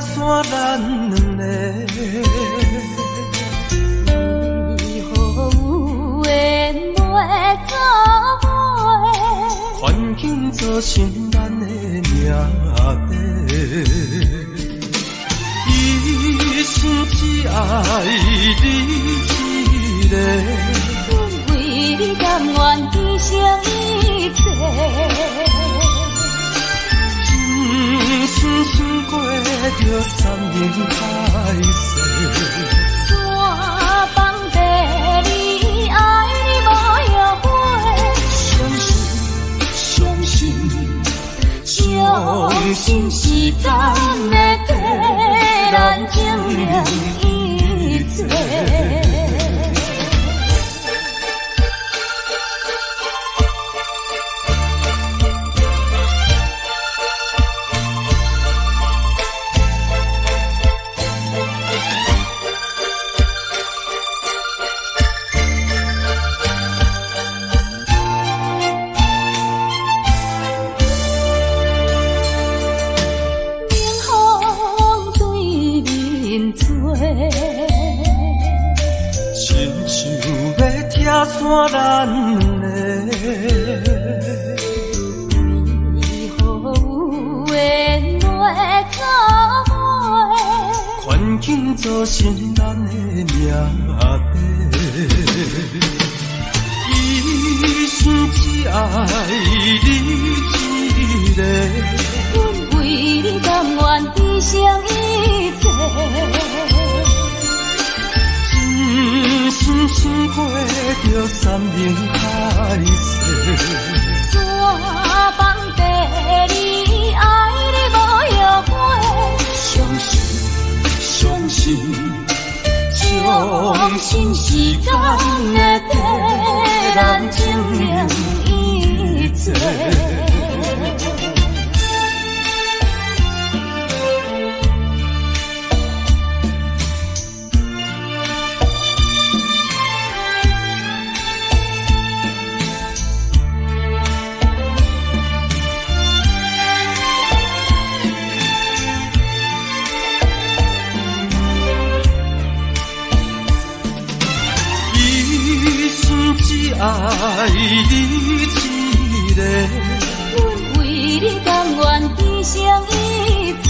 山咱两个，为何有缘袂做伙？环境造成咱的命地。一生只爱你一个，阮为你甘愿牺牲一切。深深过着三年海誓，山崩地离，爱你无后悔。相信时间会替咱证明一切。亲像要拆散咱两个，为何有缘袂做伙？环境造成咱的命地。一生只爱你一个，阮为你甘愿牺牲一切。深过着三年海誓，山崩地离，爱你无后悔。相信时间会替咱证明一切。只爱你一个，阮为你甘愿牺牲一切。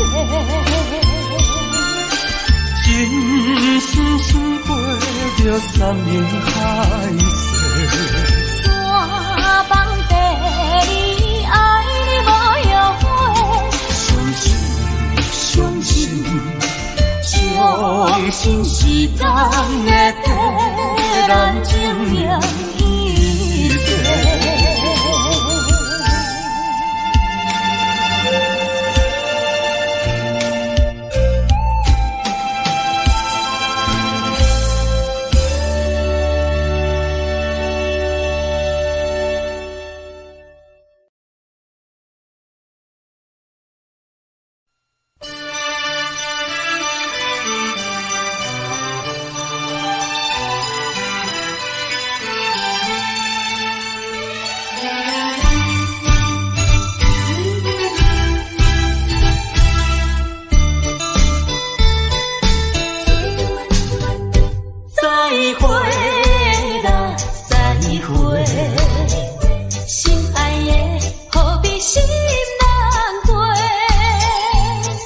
深过着三年海誓，山崩地离，爱你无后悔。相信时间会替咱证明一切。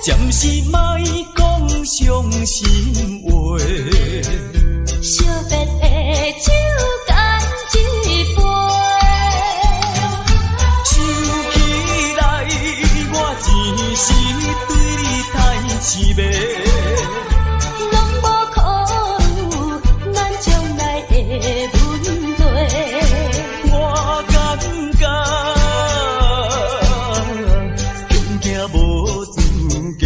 暂时莫讲伤心话，惜别的酒干一杯，想起来我前时对你太痴迷，拢无考虑咱将来的问题。我感觉恐惊无资格。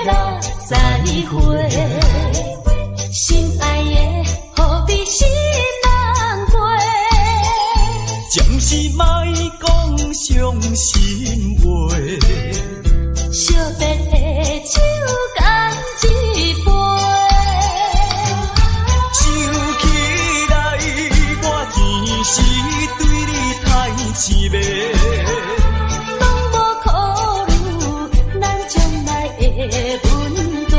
啦，再会。心爱的，何必心难过？暂时莫讲伤心话。惜别的酒干一杯。想起来，我前时对你太痴迷。拢无考虑咱将来的问题。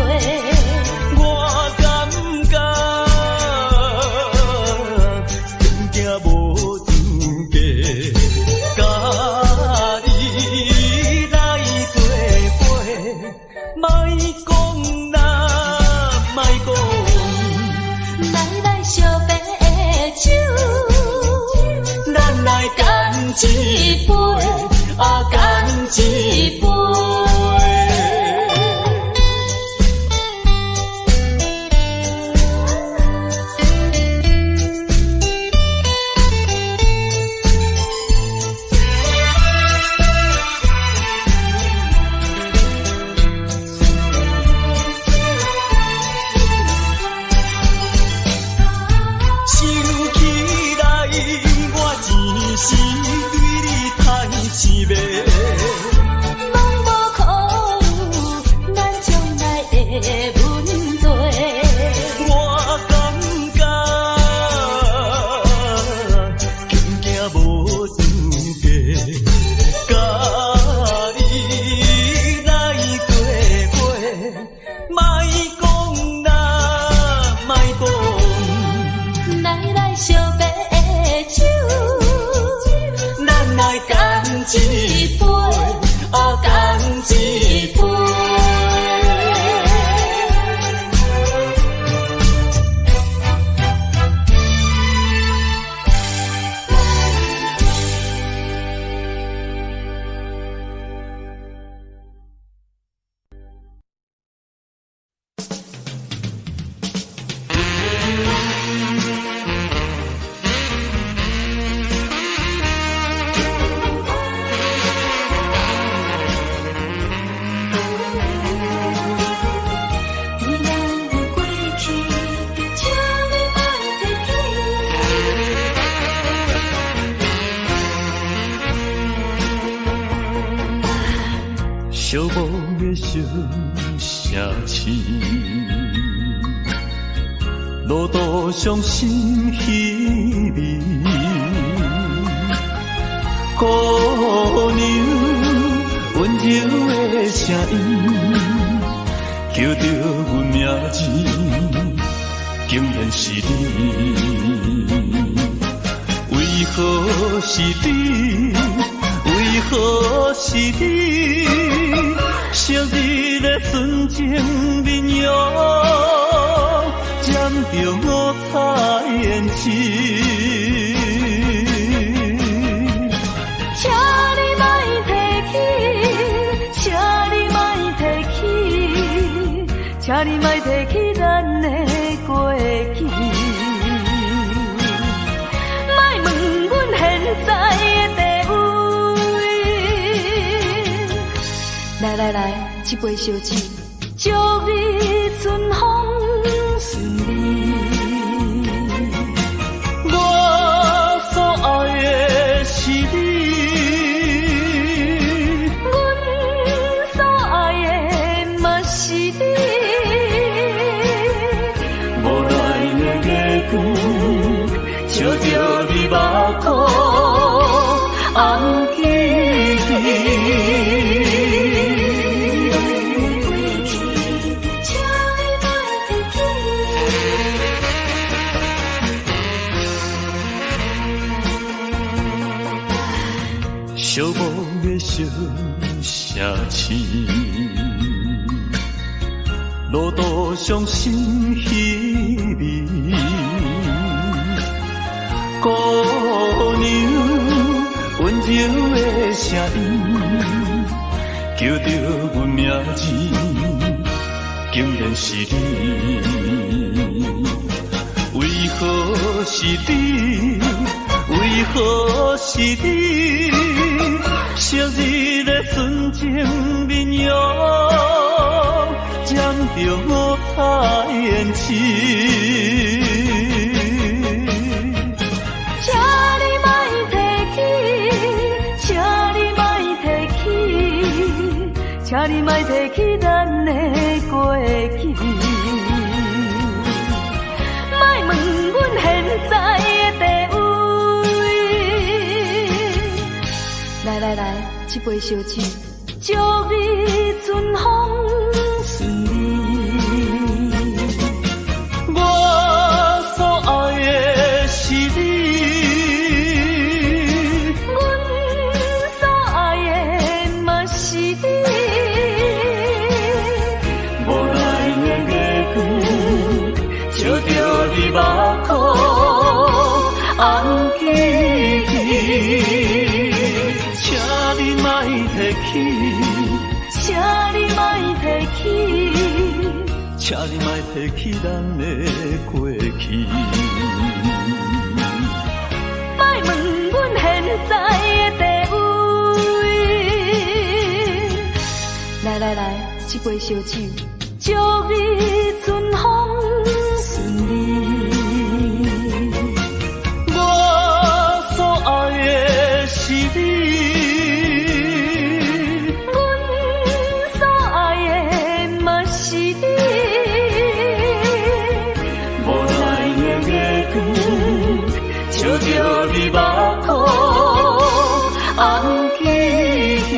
我感觉更惊无资格，甲你来做伙，莫讲啦，莫讲。来惜别的酒，咱来干一杯，干一杯。一杯，干一杯。寂寞的小城市，路途上心稀微，姑娘温柔的声音，叫着阮名字，竟然是你。为何是你？为何是你？昔日的纯情面容，染着五彩胭脂。请你莫提起，请你莫提起，请你莫提起咱的过去。莫问阮现在的地位。来，这杯烧酒，祝你春风顺利。我所爱的是你，阮所爱的嘛是你。无奈的月光，照着你目眶红记记。寂寞的小城市，路途上心稀微，姑娘温柔的声音，叫着阮名字，竟然是你。为何是你？为何是你？昔日的纯情面容，渐着太言痴。请你莫提起，请你莫提起，请你莫提起咱的过去。莫问阮现在的地位。来，这杯烧酒，祝你春风顺利。我所爱的是你，阮所爱的嘛是你。无来年月光，照着你目眶红记起。请你莫提起，请你莫提起，请你莫提起咱的过去。莫问阮现在的地位。来，这杯烧酒，祝你春风顺利。我所爱的是你。照着你目眶红记起。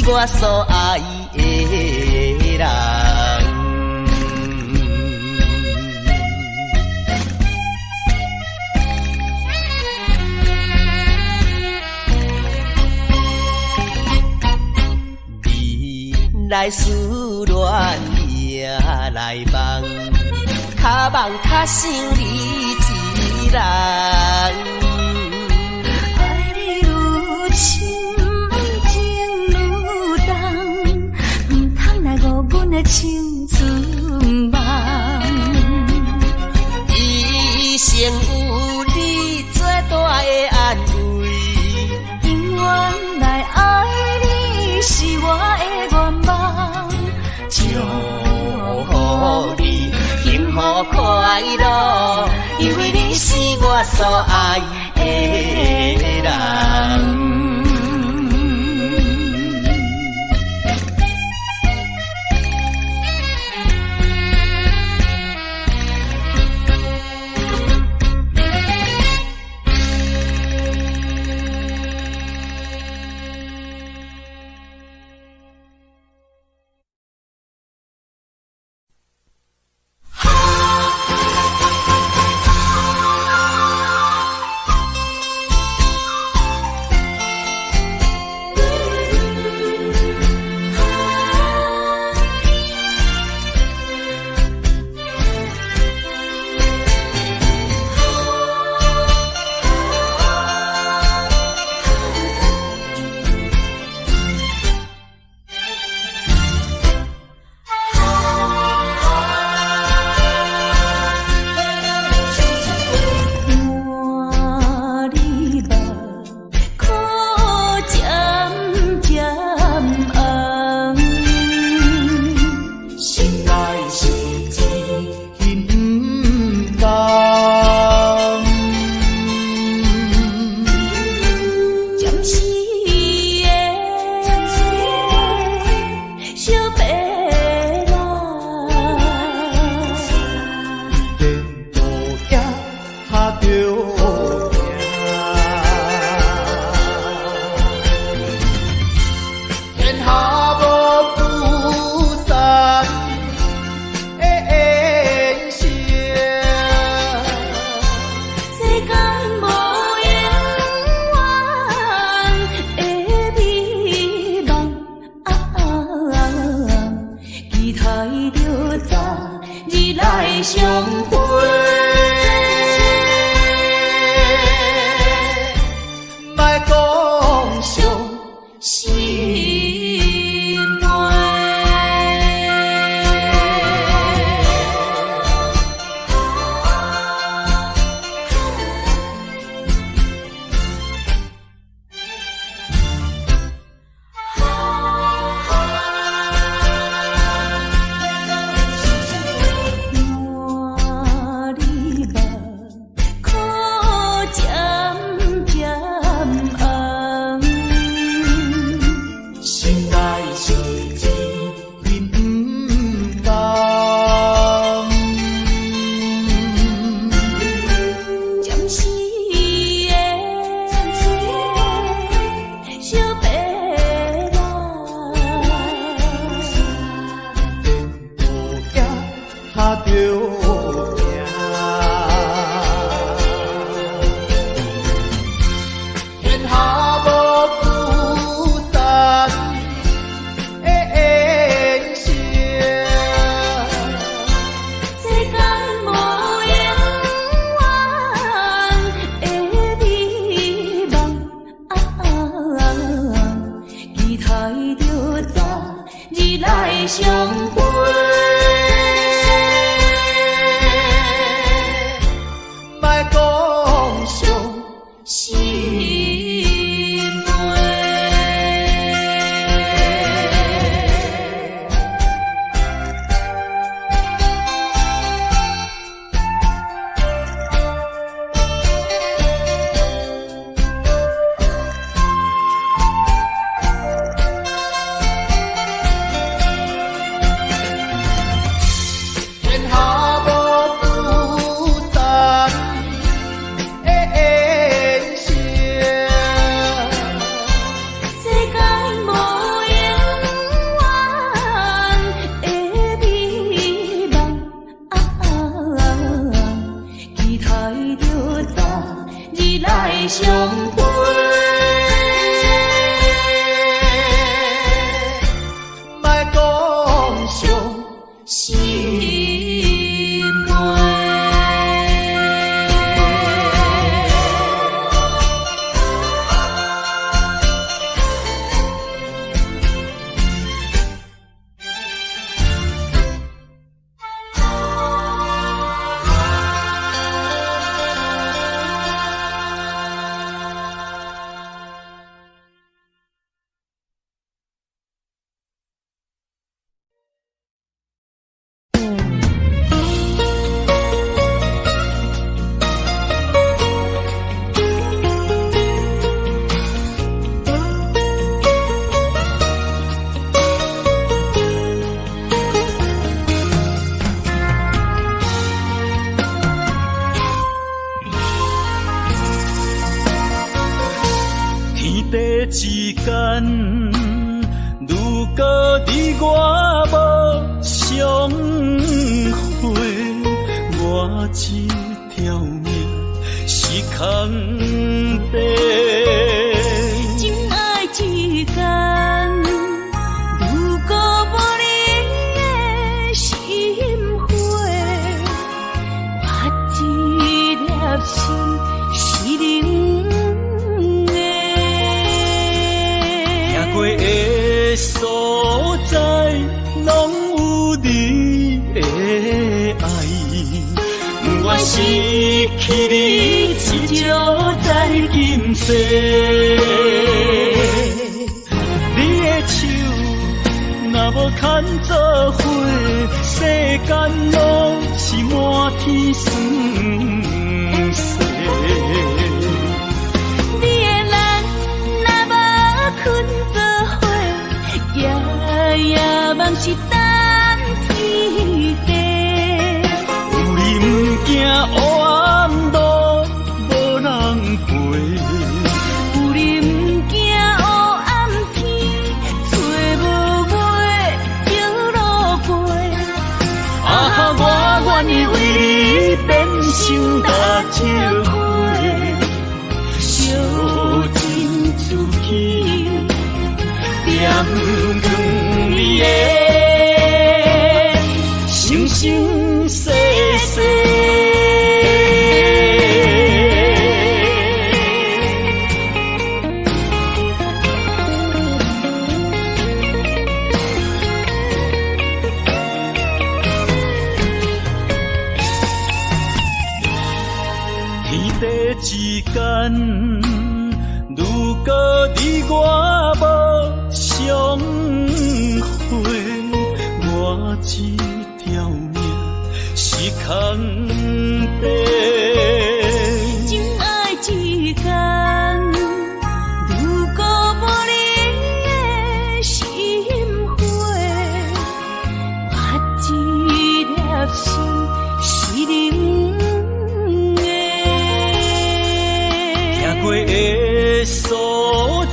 我所爱的人，你来思恋也来梦，较梦较想你一人。爱你愈深。像春梦，一生有你最大的安慰，永远来爱你是我的愿望。祝福你幸福快乐，因为你是我所爱的。着早日来相会。莫讲伤心相会，莫讲伤心悲。之间，如果你我无相会，我这条命是空白。情爱之间，如果无你的心花，我这粒心是冷。过的所在，拢有你的爱。我失去你，只少在今世。你的手若无牵做伙，世间拢是满天酸涩。夜梦是等天地，有你不惊黑暗路无人陪，有你不惊黑暗天找无尾叫路过。啊，我愿意为你变成大石花，烧尽自己，点光你的生生世世。天地之间，如果你我无相会，我这条命是空白。情爱之间，如果无你的心花，我这粒心是冷的。行过的所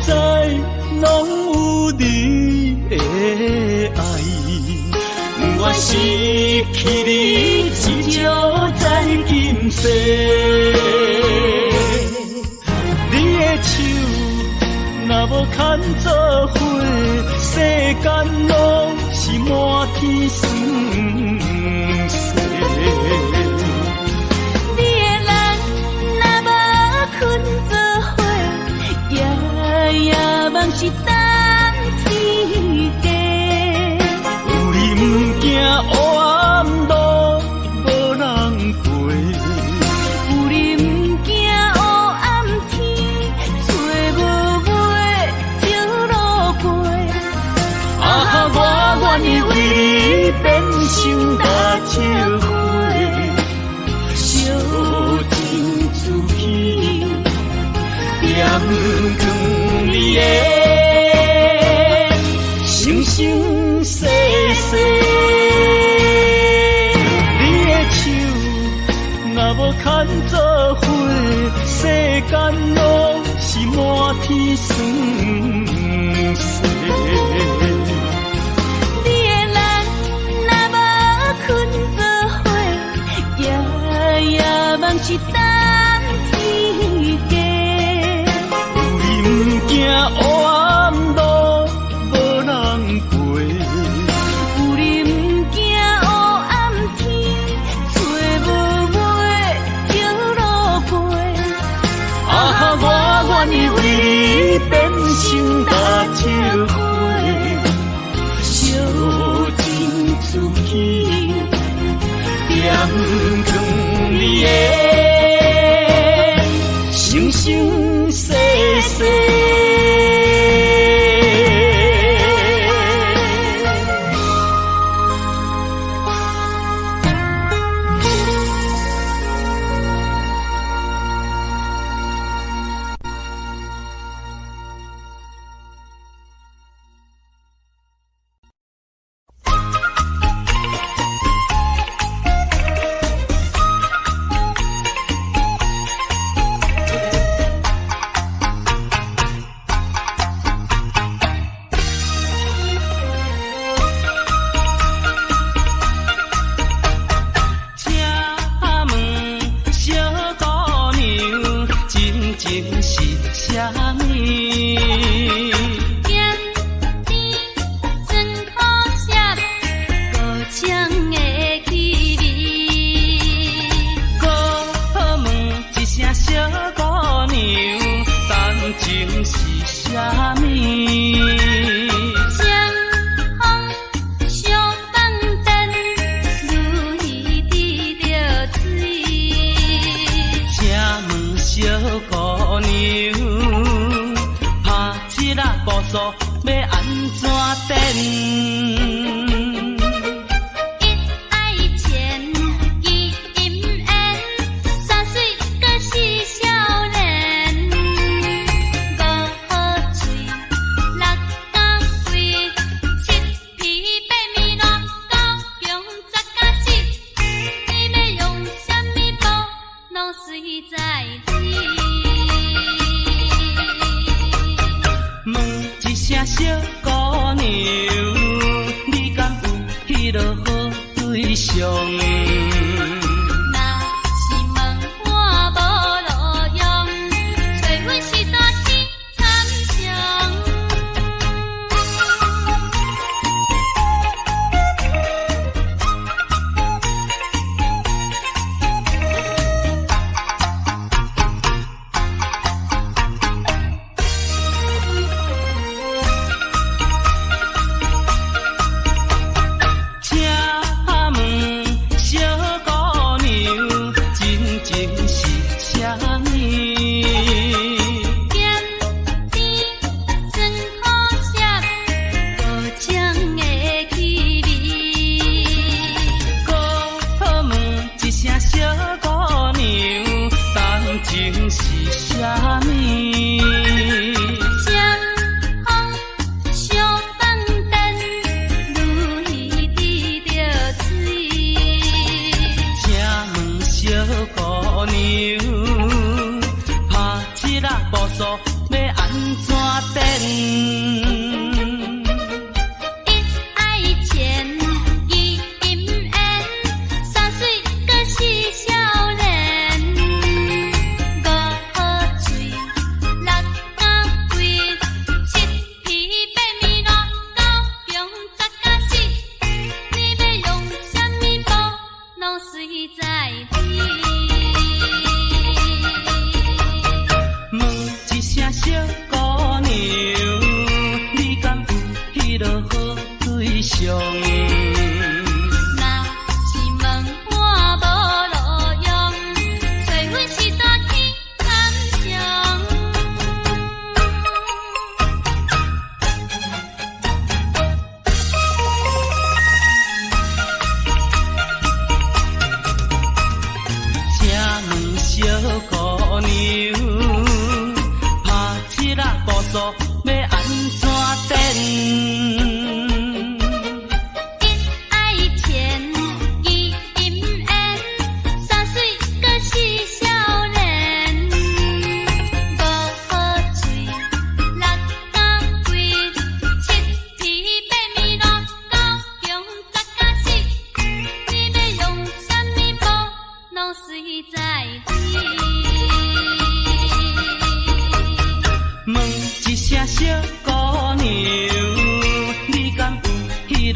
在，拢有你的爱。我失去你，只少在今世。你的手若无牵做伙，世间拢是满天酸涩。你的人若无困做伙，夜夜梦是等天愿意为你变成大笑花，烧尽自己，点光你的生生世世。你的手若无牵做伙，世间拢是满天酸涩。梦是等天价，有你不惊黑暗路无人陪，有你不惊黑暗天，找无尾叫路陪。我愿意为你变成大笑花，烧尽自己，点光你的生生世世。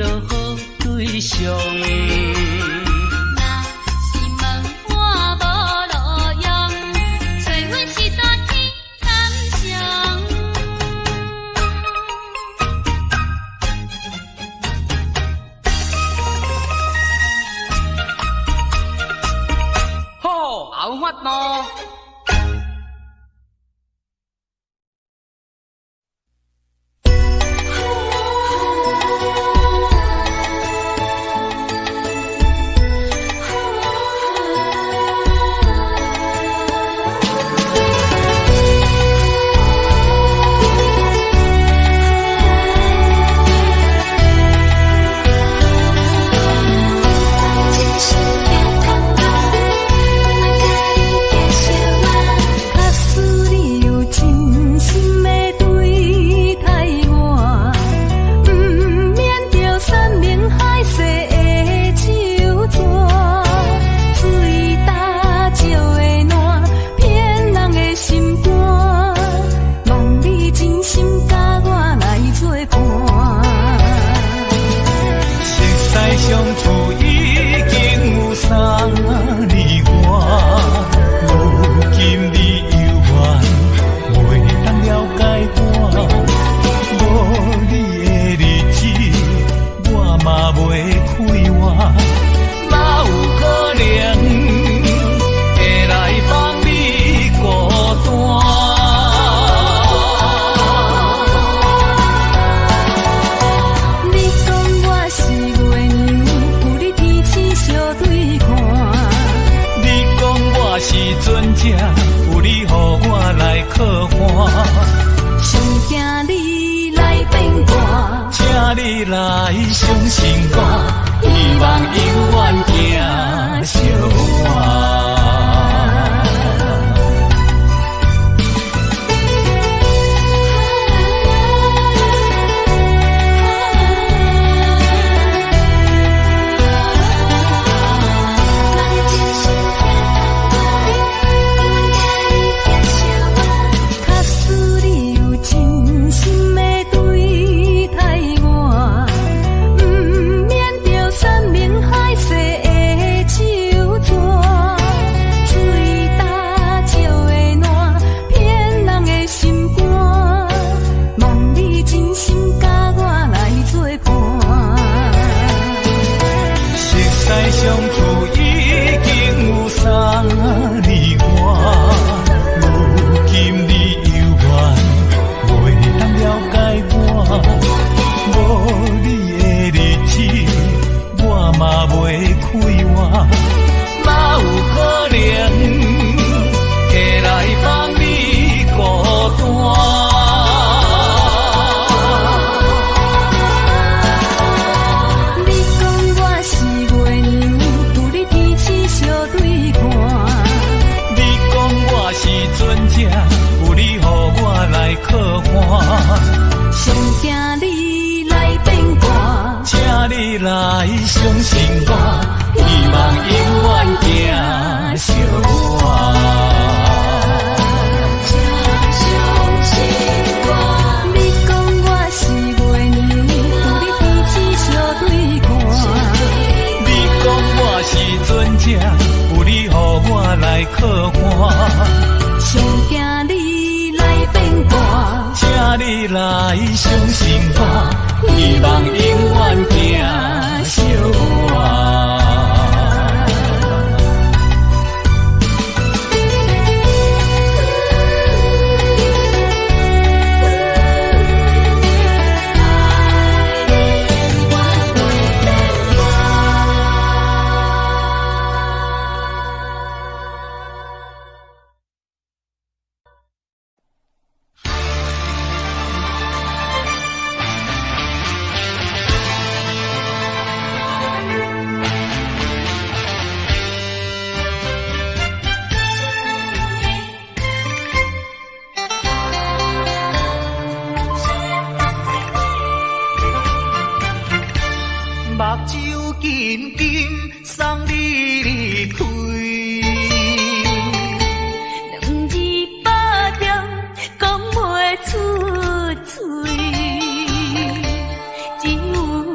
落好对象。有法咯。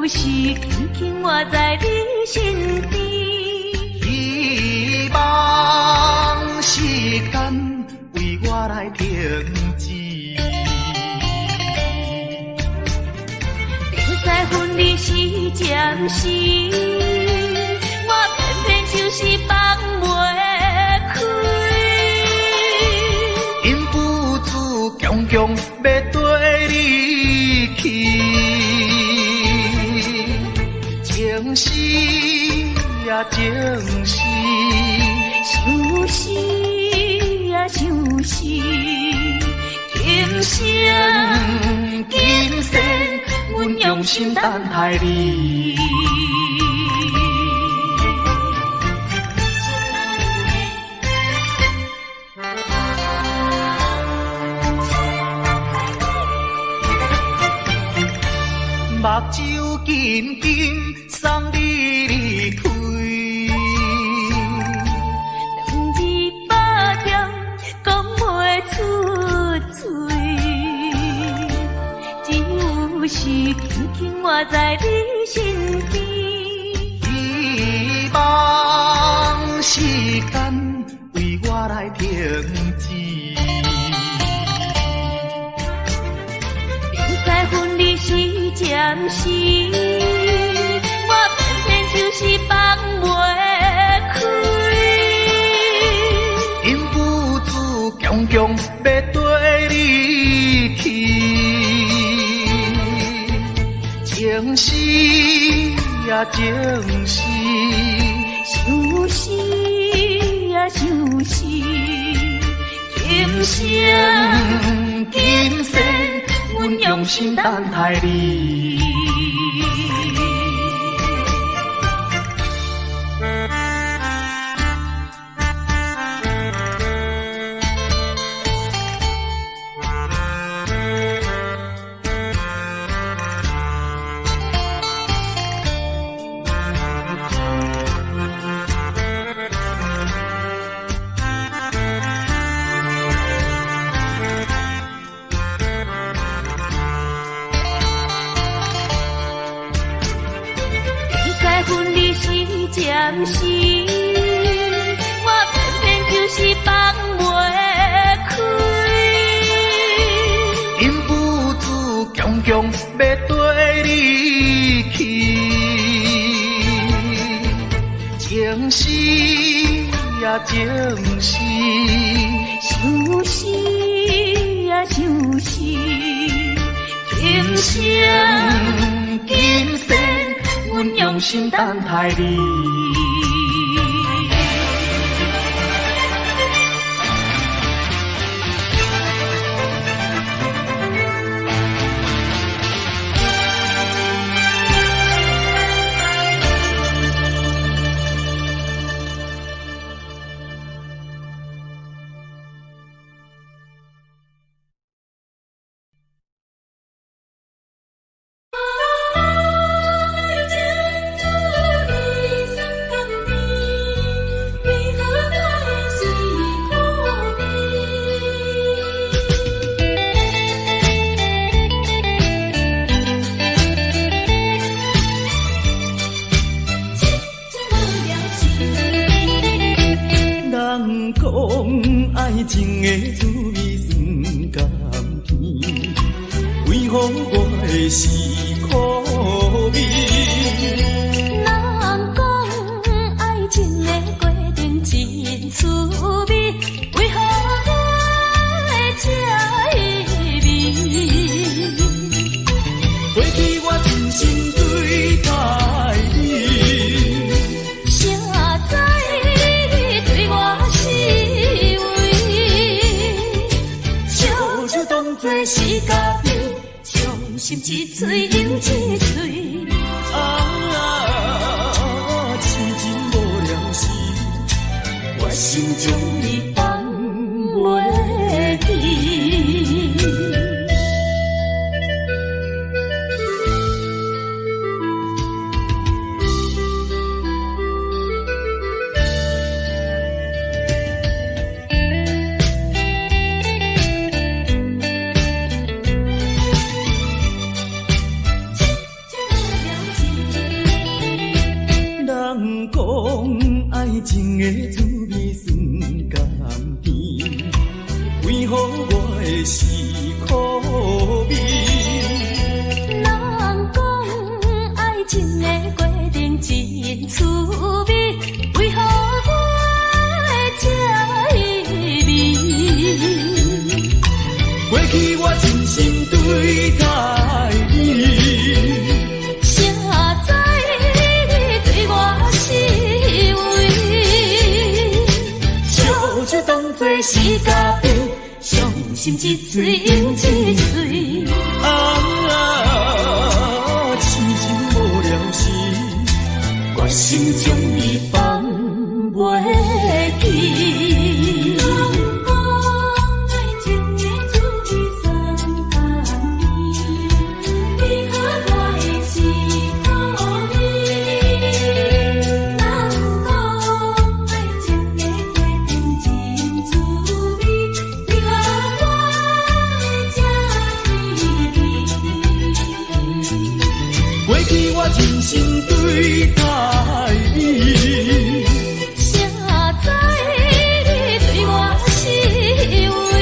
时轻轻活在你身边。希望时间为我来停止。定在分离时暂时，我偏偏就是放袂开。因父子强强要跟你去，情是呀情是，想是呀想是，今生今生阮用心等待你。目睭紧紧送你离开，两字百点讲袂出嘴，只有是轻轻活在你身边。希望时间为我来停止。在分离时暂时，我偏偏就是放袂开。因父子强强要跟你去，情是呀情是，想是呀想是，今生今生阮用心等待你。暂时，我偏偏就是放袂开。因父子强强要跟你去，情是呀情是，想是呀想是，今生今生阮用心等待你。人讲爱情的滋味酸甘甜，为何我的是苦味？人讲爱情的过程真滋味，为何我会这意味？过去我真心对待你，谁知你对我是为，笑笑当作是家己，伤心一嘴流一嘴。痴情无了时，我心中你放袂记。爱情的滋味酸甘甜，为何我的是苦味？人讲爱情的过程真滋味，为何我会这意味？过去我真心对待你，谁知你对我是为？烧酒当作是咖啡，伤心一醉又一醉。痴情无聊时，我心将你放袂记。我真心对待你，谁知你对我是为？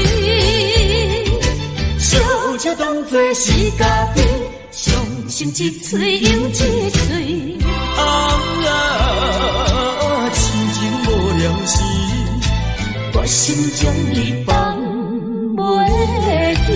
烧酒当作是咖啡，伤心一醉又一醉。痴情无聊时，我心将你放袂记。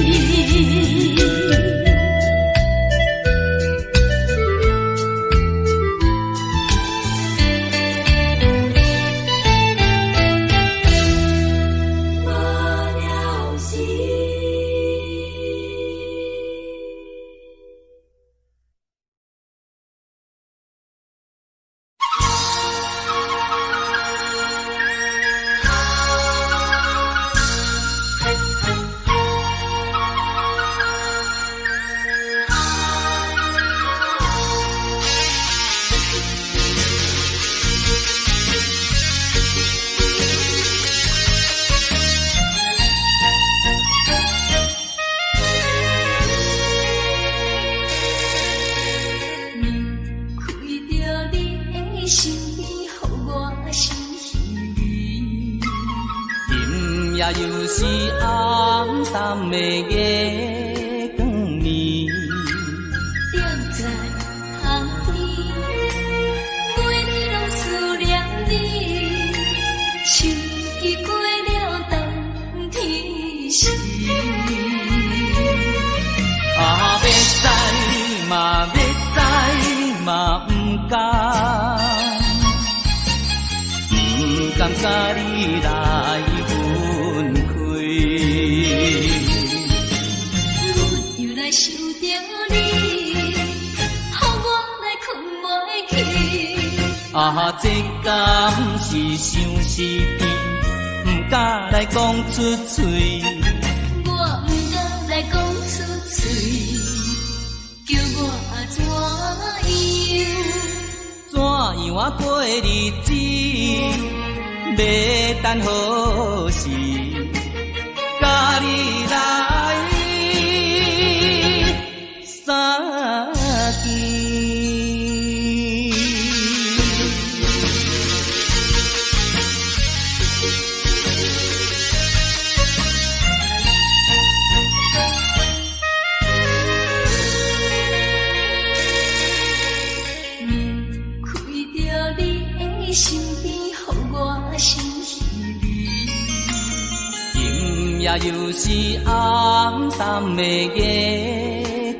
也又是暗淡的月光暝，踮在巷边，每日拢思念你，秋已过了冬天时。要知嘛要知嘛不甘甲你来分开，阮又来想着你，予我来困袂去。这敢是相思甜，不敢来讲出嘴。我不敢来讲出嘴，叫我怎样啊过日子？要等何时？甲你来相见。也又是暗淡的月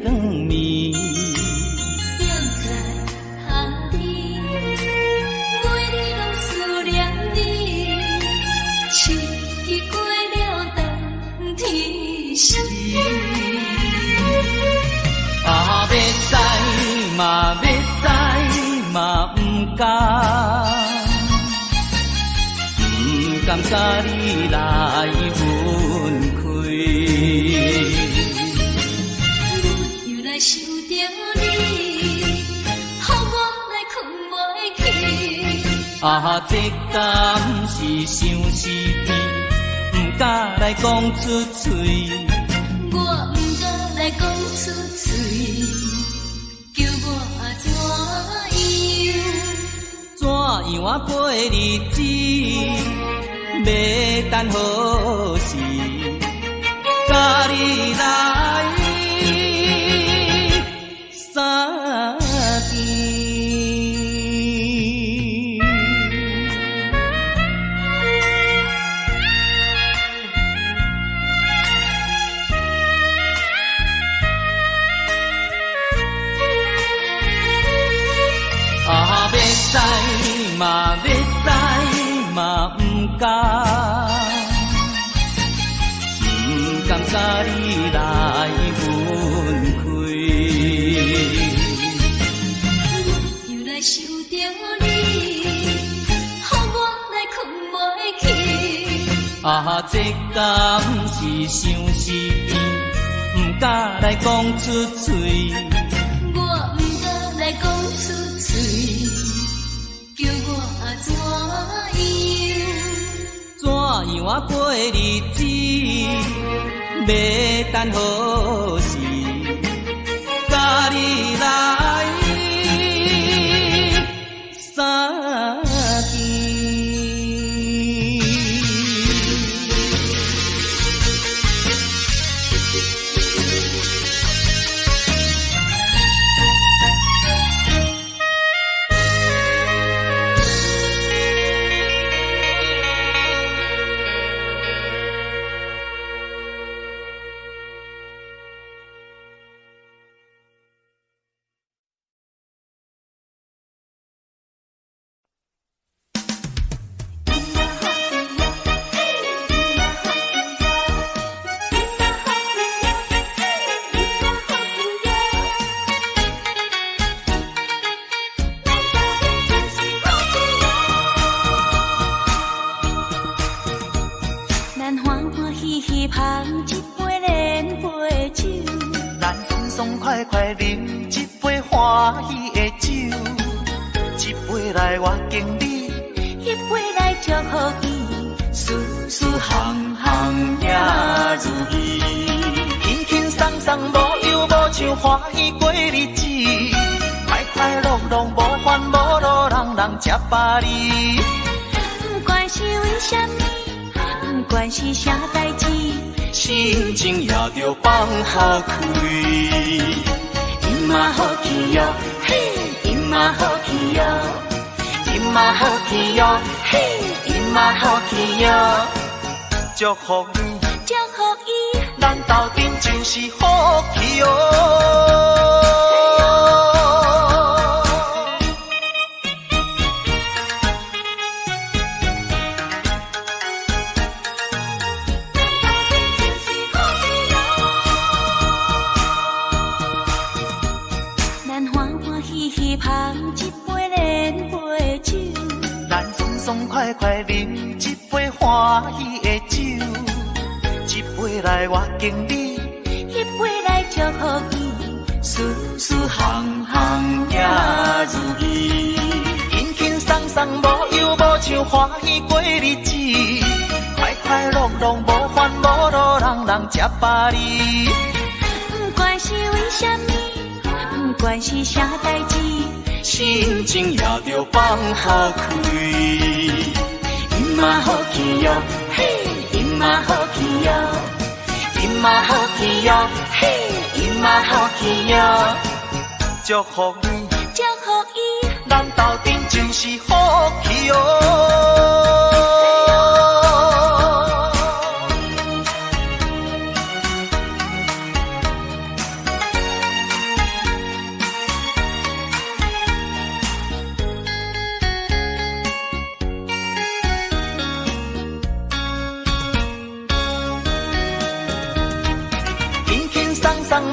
光暝，踮在巷边，每日拢思念你，秋已过了冬天时。要知嘛要知嘛不甘甲你来分开。又来想着你，予我来困袂去。这敢是相思甜，不敢来讲出嘴。我不敢来讲出嘴，叫我怎样啊过日子，要等何时？甲你来相见。要知嘛，要知嘛，不甘甲你来分开。又来想着你，予我来困袂去。这敢是相思意，不敢来讲出嘴。我不敢来讲出嘴，叫我怎样啊过日子，要等何时？甲你来相见。快快饮一杯欢喜的酒，一杯来我敬你，一杯来祝福伊，事事行行也如意，轻轻松松无忧无愁，欢喜过日子，快快乐乐无烦无恼，人人吃饱哩。不管是为什么，不管是啥代志，心情也着放好开。今嘛好气哟，嘿，今嘛好气哟，今嘛好气哟，嘿，今嘛好气哟。祝福你，祝福伊，咱斗阵就是好气哟。快快饮一杯欢喜的酒，一杯来我敬你，一杯来祝福伊，事事行行也如意，轻轻松松无忧无愁，欢喜过日子，快快乐乐无烦无恼，人人吃饱哩。不管是为什么，不管是啥代志，心情也着放好开。今嘛好气哟，嘿，今嘛好气哟，今嘛好气哟，嘿，今嘛好气哟。祝福你，祝福伊，咱斗阵就是好气哟。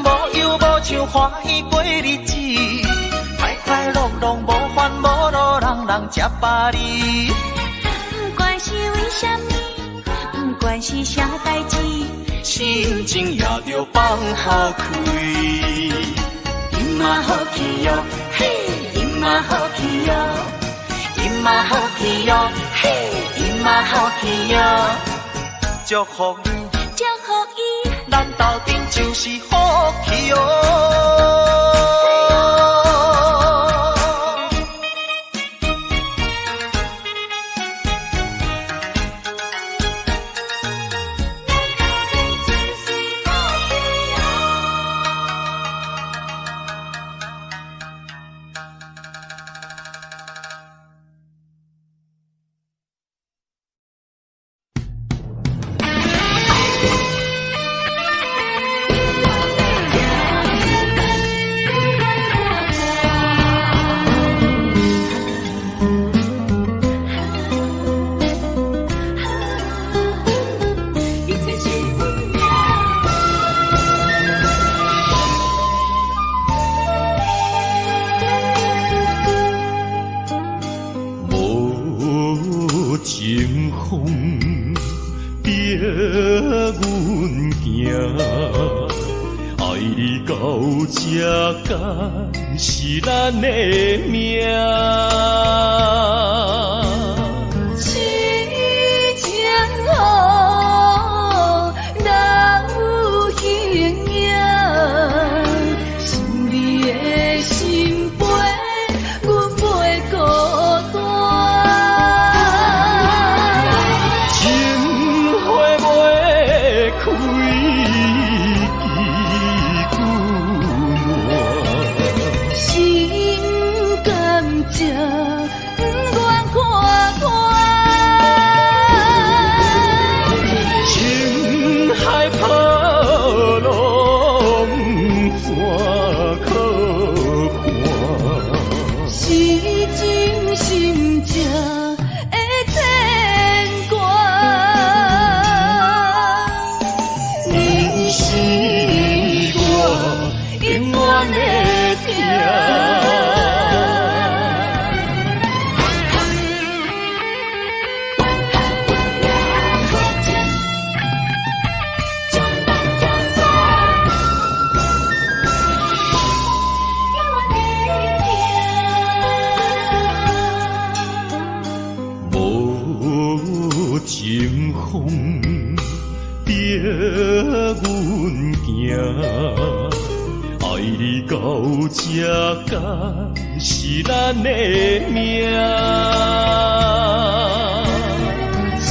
无忧无愁，欢喜过日子，快快乐乐无烦无恼，人人吃饱哩。不管是为什么，不管是啥代志，心情也着放好开。今嘛好气哟，嘿，今嘛好气哟，今嘛好气哟，嘿，今嘛好气哟。祝福你，祝福伊，咱斗阵就是好气哟。这敢是咱的命。痴情好，人有形影，想你的心悲，阮袂孤单。情花袂开。这不愿看看，情海波浪怎可看？是真心正的牵挂，你是我永远的疼。情风逼阮行，爱你到这敢是咱的命。痴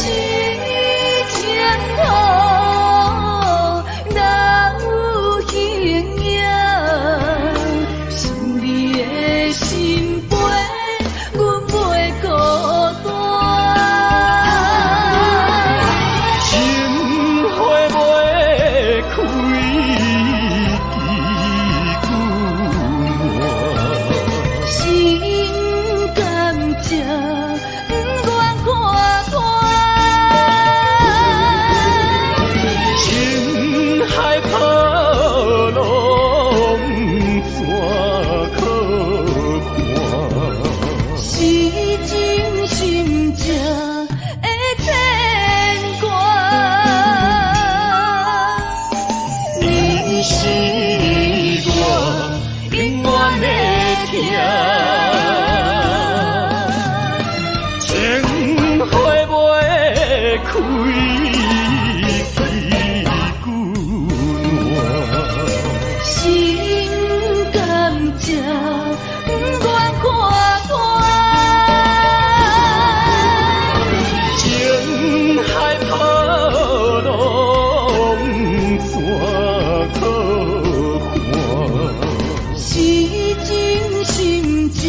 情好，人有形影，想你的心悲，阮袂孤单。情花袂开，几句心甘这不愿看看，情海波浪怎可看？是真心正。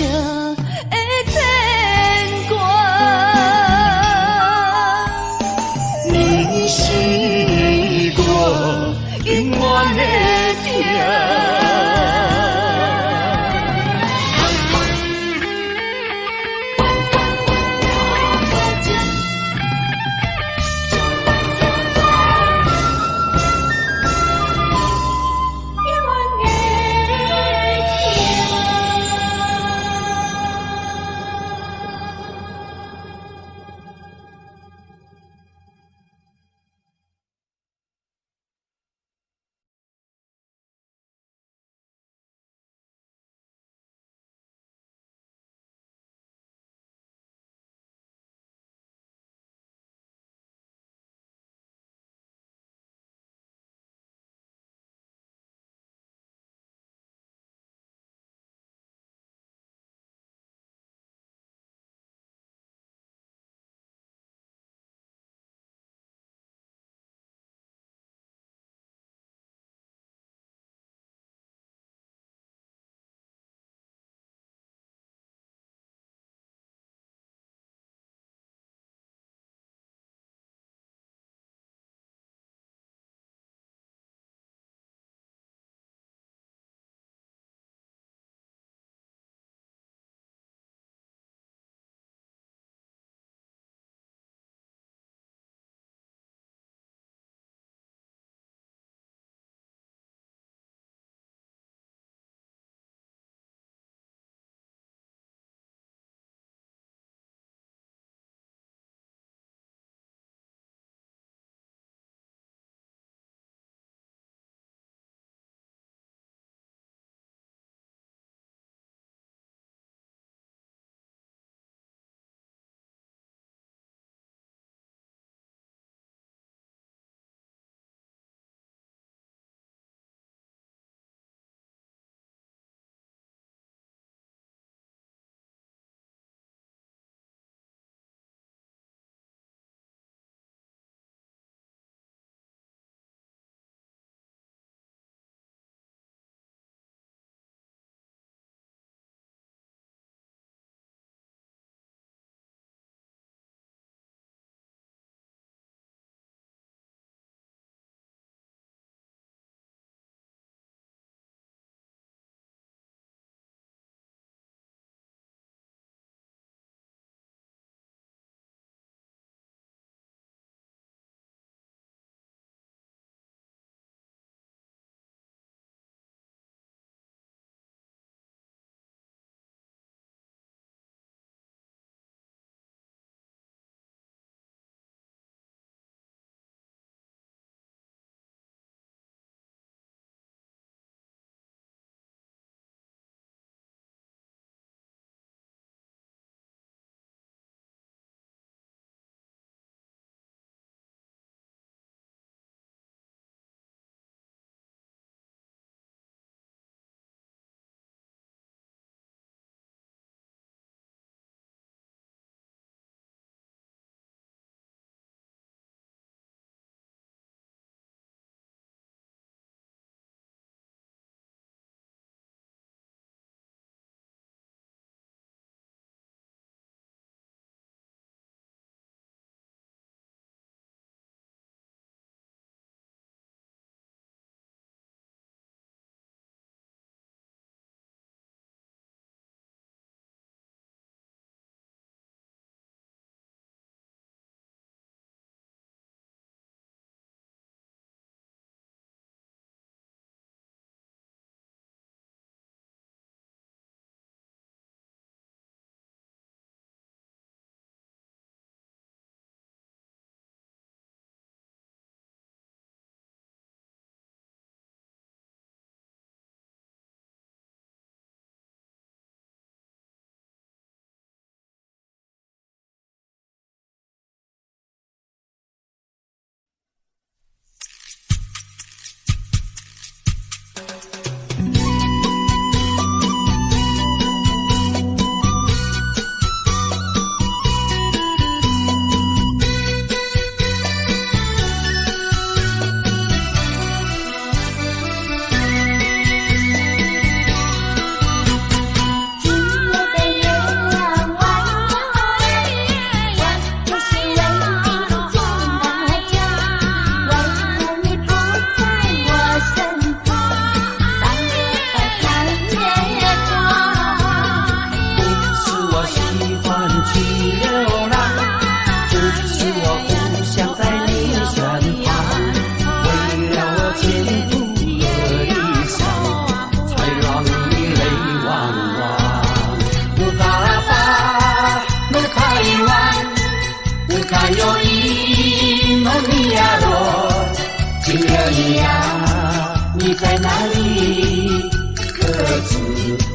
你在哪里？可知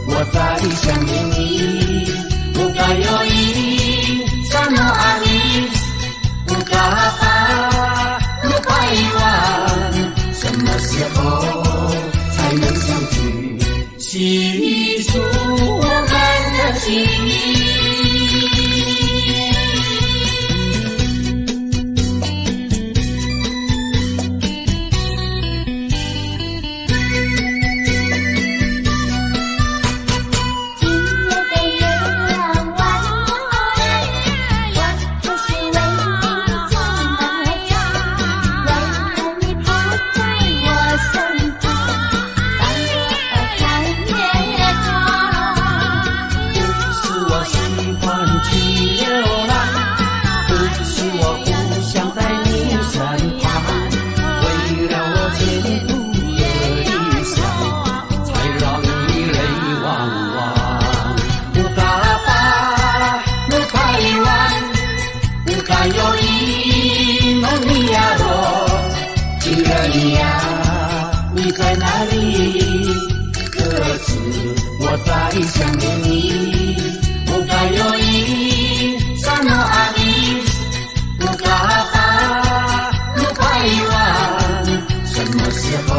我在想念你。不该有一沙诺阿里，不该把不该遗忘，什么时候才能相聚？细数我们的情谊。你在哪里？可知我在想念你。不该有一沙诺阿里，不该把不该遗忘，什么时候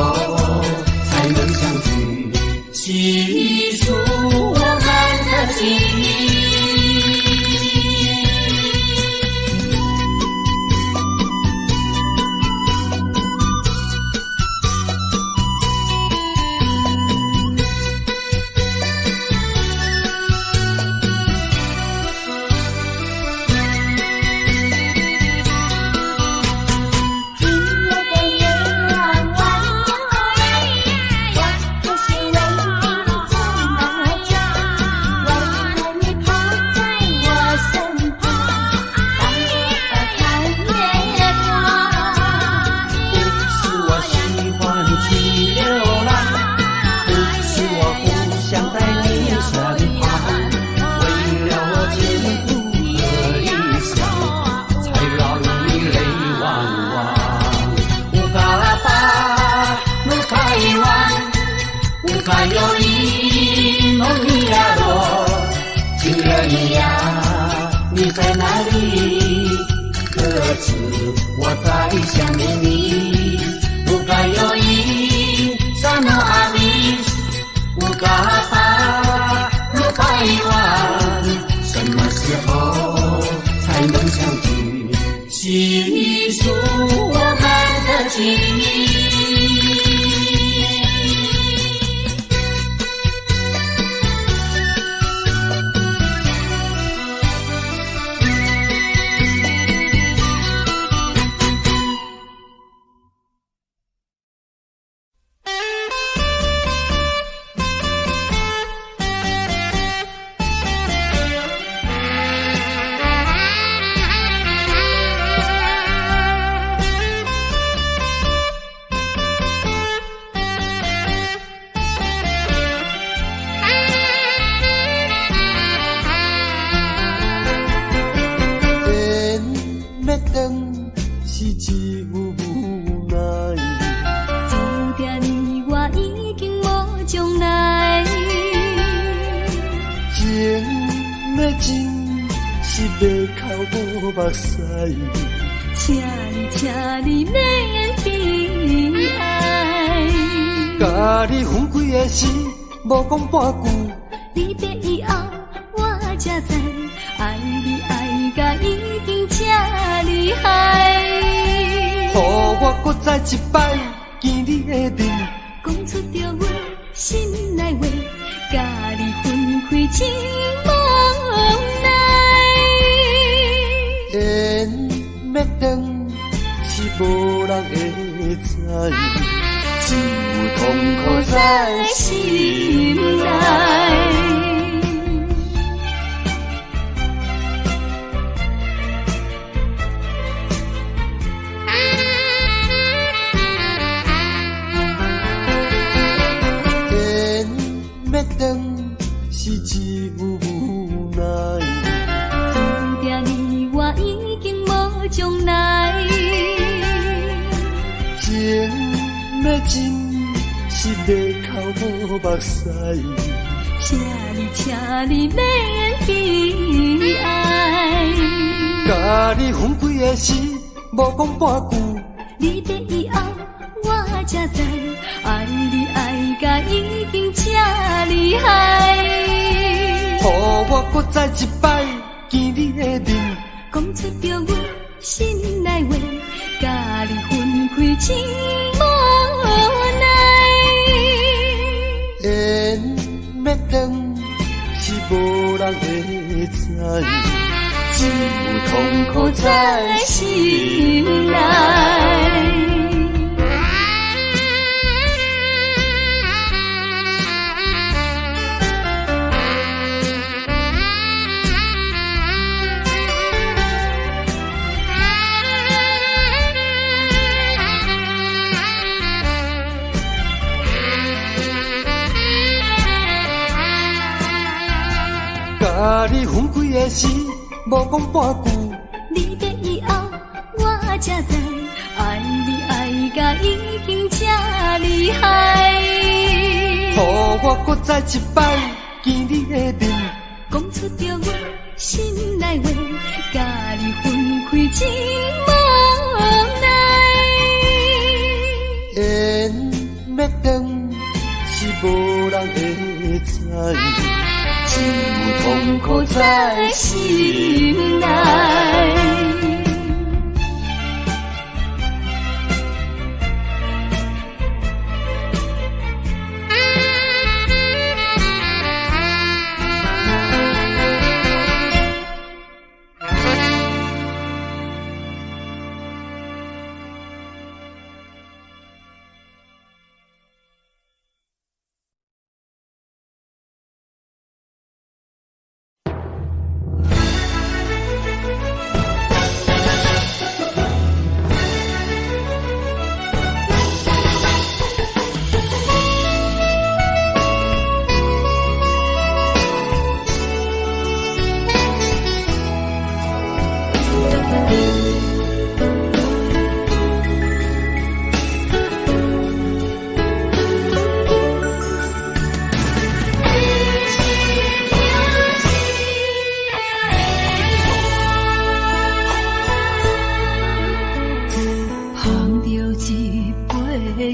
才能相聚？细数我们的情谊。还有一梦里呀罗，情人呀，你在哪里？可知我在想念你。不该有一沙诺阿里，不该把不该遗忘，什么时候才能相聚？细数我们的情谊。请你免悲哀，甲你分开的时，无讲半句。离别以后，我才知爱你爱甲已经这厉害。予我搁再一摆见你的面，讲出着阮心内话，甲你分开真无奈。缘要断是无人会知，只有痛苦在心内。是一无奈，注定你我已经无将来。情要真是要靠无目屎，请你免悲哀。甲你分开的时，无讲半句。离别以后，我才知爱你爱甲已经这厉害。予我搁再一摆见你的面，讲出着阮心内话，甲你分开真无奈。缘要断是无人会知，只有痛苦在心内。甲你分开的时，无讲半句。离别以后，我才知爱你爱甲已经这厉害。予我搁再一摆见你的面，讲出着阮心内话，甲你分开真无奈。缘要断是无人会知，只有痛苦在心内。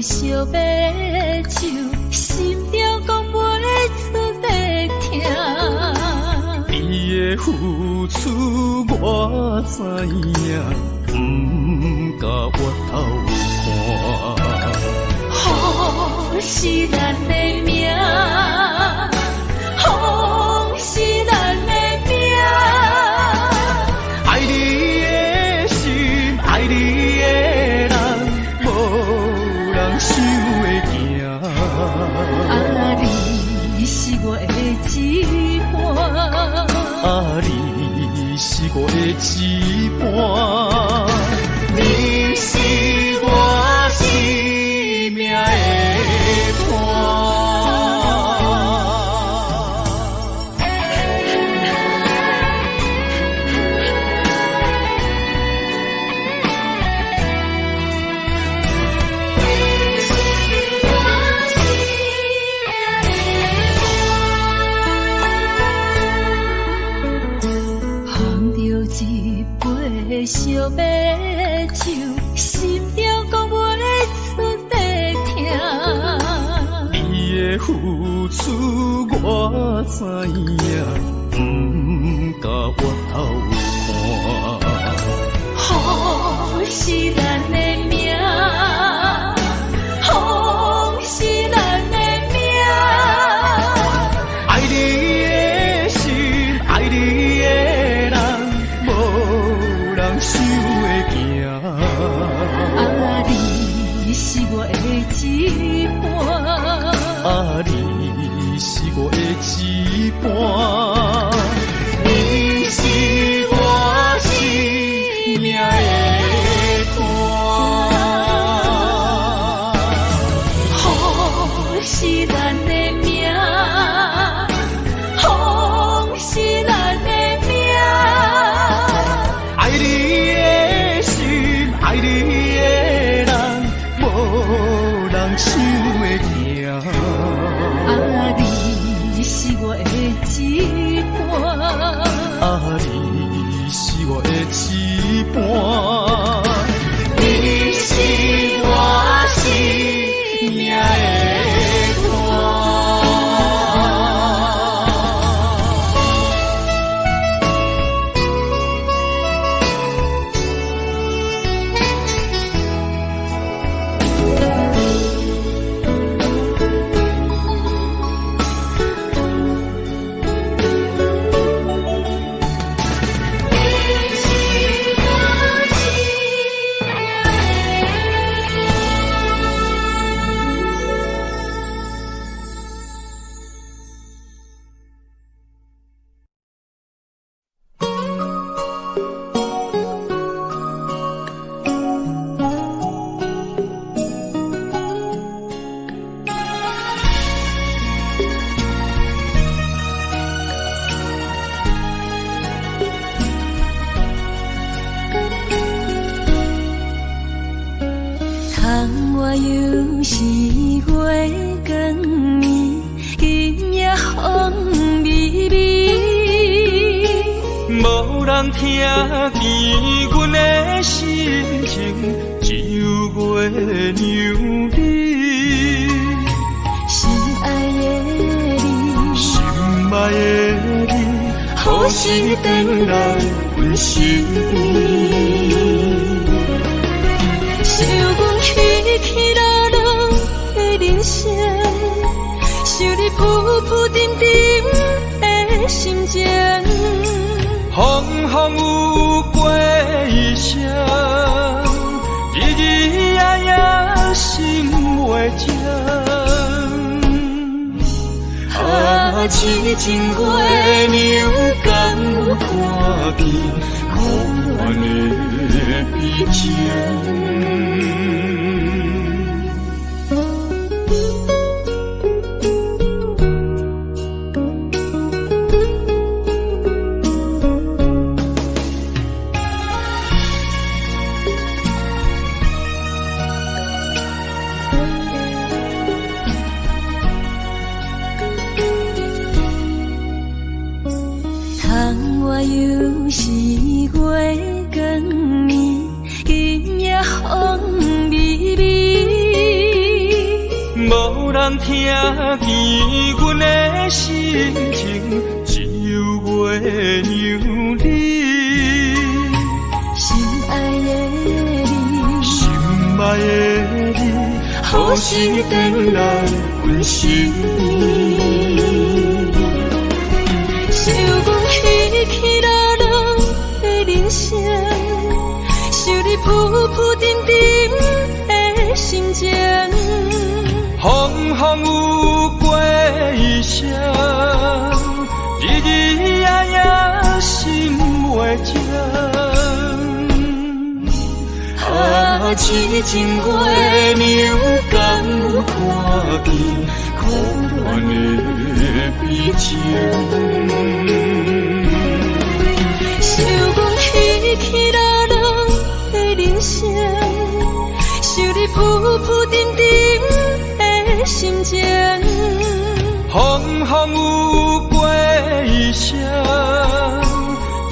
烧白酒，心中讲袂出的痛。你的付出我知影，不甲我头看。风是咱的命，风是咱的命。爱你的心，爱你的人，无人想会行。啊，你是我的一半，啊，你是我的一半，你是我生命的伴。烧白酒，心中讲袂出的痛。付出我知影，不甲我头看。风是咱的命，风是咱的命。爱你的心，爱你的人，无人想会行。啊，你是我的一半。啊，你是我的一半，你是我生命的伴。风是咱的命，风是咱的命。爱你的心，爱你的人，无人想会行。啊，你是我的一半。啊，你是我的一半，你是我生命的伴。我又是月光暝，今夜风微微。无人听见阮的心情，只有月娘你。心爱的你，心爱的你，好心回来阮心意。想阮起起落落的人生，想你浮浮沉沉的心情。风风有过一声，日日夜夜心袂静。啊，痴情月娘敢有看见苦恋的悲情？我又是月光暝，今夜风微微。无人听见阮的心情，只有月娘你。心爱的你，心爱的你，好心回来阮心意。想阮起起落落的人生，想你浮浮沉沉的心情。风风有过一声，日日夜夜心袂静。啊，痴情月娘敢有看见苦恋的悲情？想阮起起落落的人生，想你浮浮沉沉的心情。风风有过一声，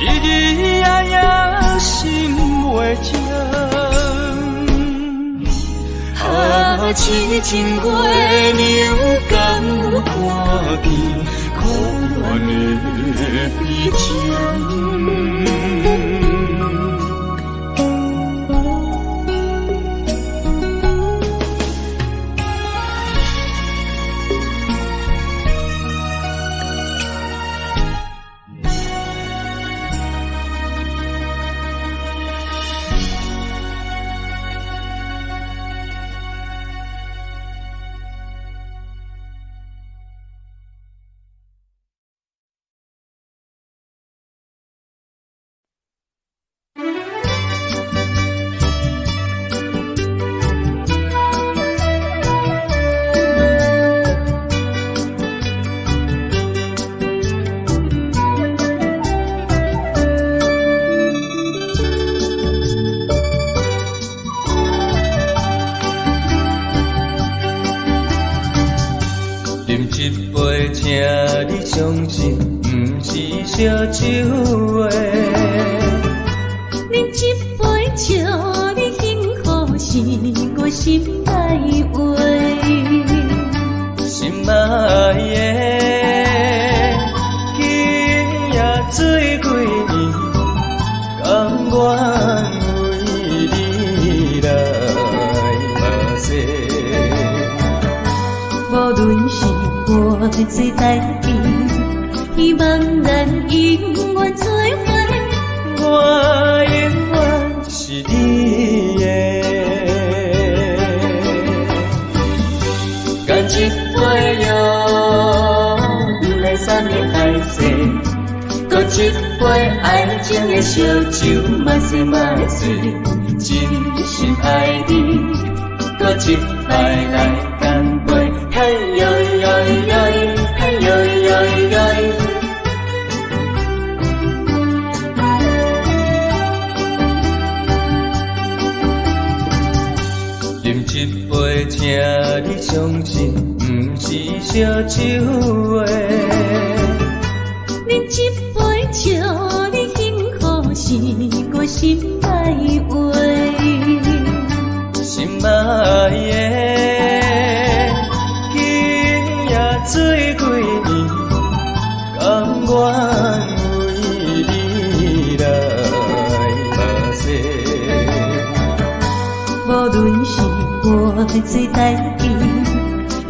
日日夜夜心袂静。啊，痴情月娘敢有看见可怜的悲情。请你相信，不是烧酒话。饮一杯，请你幸福是我心内话，心爱的，今夜醉几年，甘愿为你来目屎。无论是我最台边，希望咱永远做伙。我永远是你的，干一杯药，不来三年海誓，搁一杯爱情的烧酒，嘛是嘛是真心爱你，搁一摆来干杯。嘿呦呦呦，嘿呦呦呦，饮一杯，请你相信，不是烧酒话。饮一杯，请你幸福是我心内话，心爱的。醉几年，甘愿为你来目屎。无论是我最台边，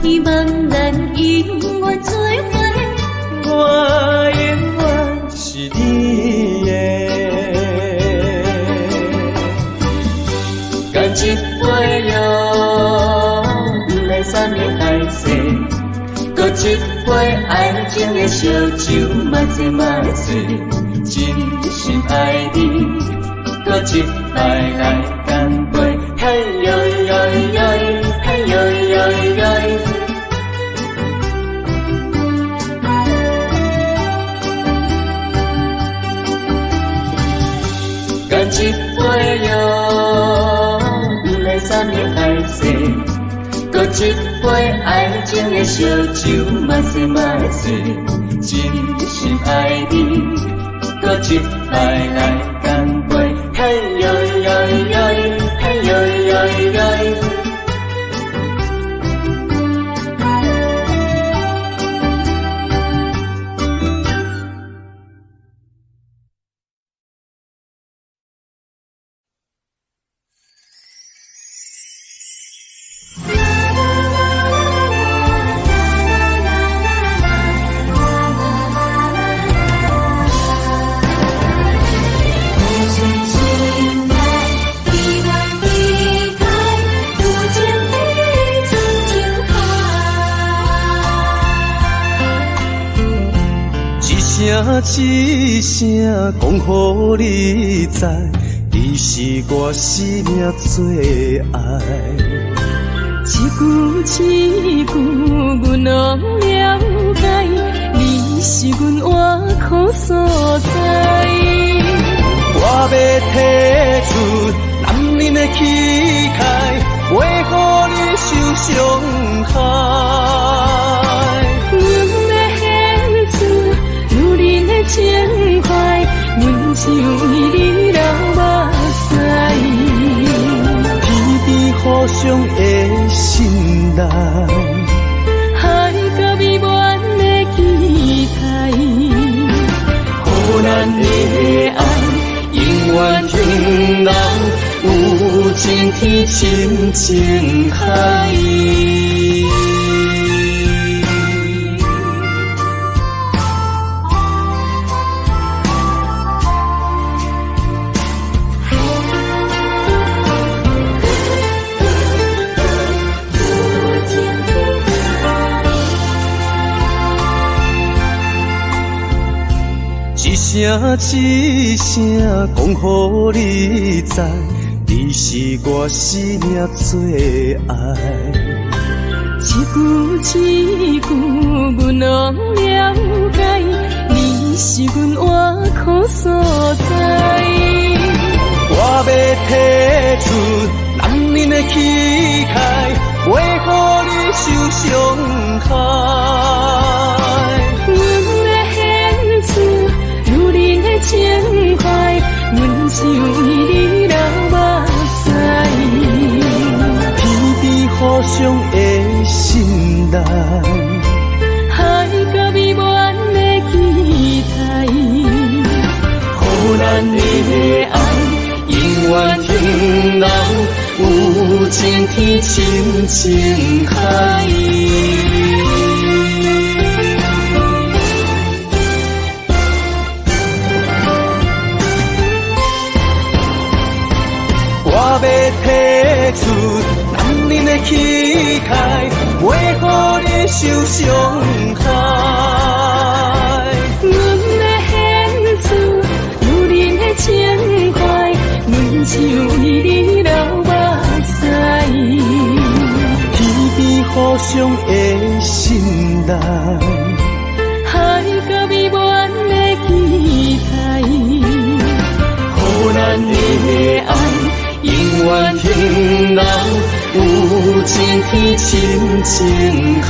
希望咱永远做伙。我永远是你的，干一杯药，不来三年海誓。搁一杯爱情的烧酒，嘛醉嘛醉，真心爱你，搁一摆来干杯，嘿呦呦呦，嘿呦呦呦，干一杯药，不来三年海誓。搁一杯爱情的烧酒，嘛醉嘛醉，真心爱你，搁一摆来干杯，嘿呦呦呦，嘿呦呦呦。一声讲，予你知，你是我生命最爱。一句一句，阮拢了解，你是阮活苦所在。我要提出男人的气概，袂予你受伤害。情怀，阮只为你流目屎，天边互相的信赖，海到美无的爱永远停留有情天深情海。一声一声讲，予你知，你是我生命最爱。一句一句，阮拢了解，你是阮活苦所在。我要提出男人的气概，袂予你受伤害。情怀，阮只为你流目屎，天边互相的心内，海甲美满的期待，予咱的爱永远停留有情天深情海。我要提出男人的气概，袂予你受伤害。阮的献出女人的情怀，阮只为你流目屎，天边互相的心内，海甲美满的期待，予咱的爱永远停留有情天深情海。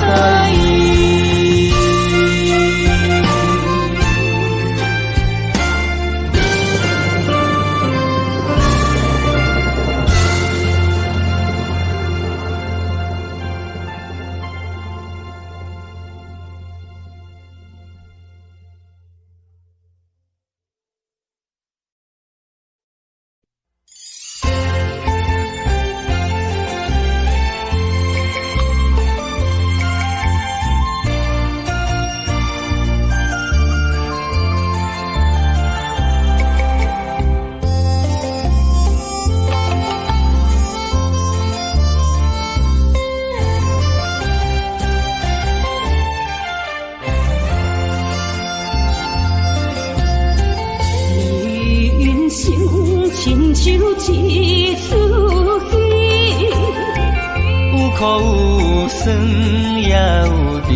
亲像一出戏，有苦有酸也有甜。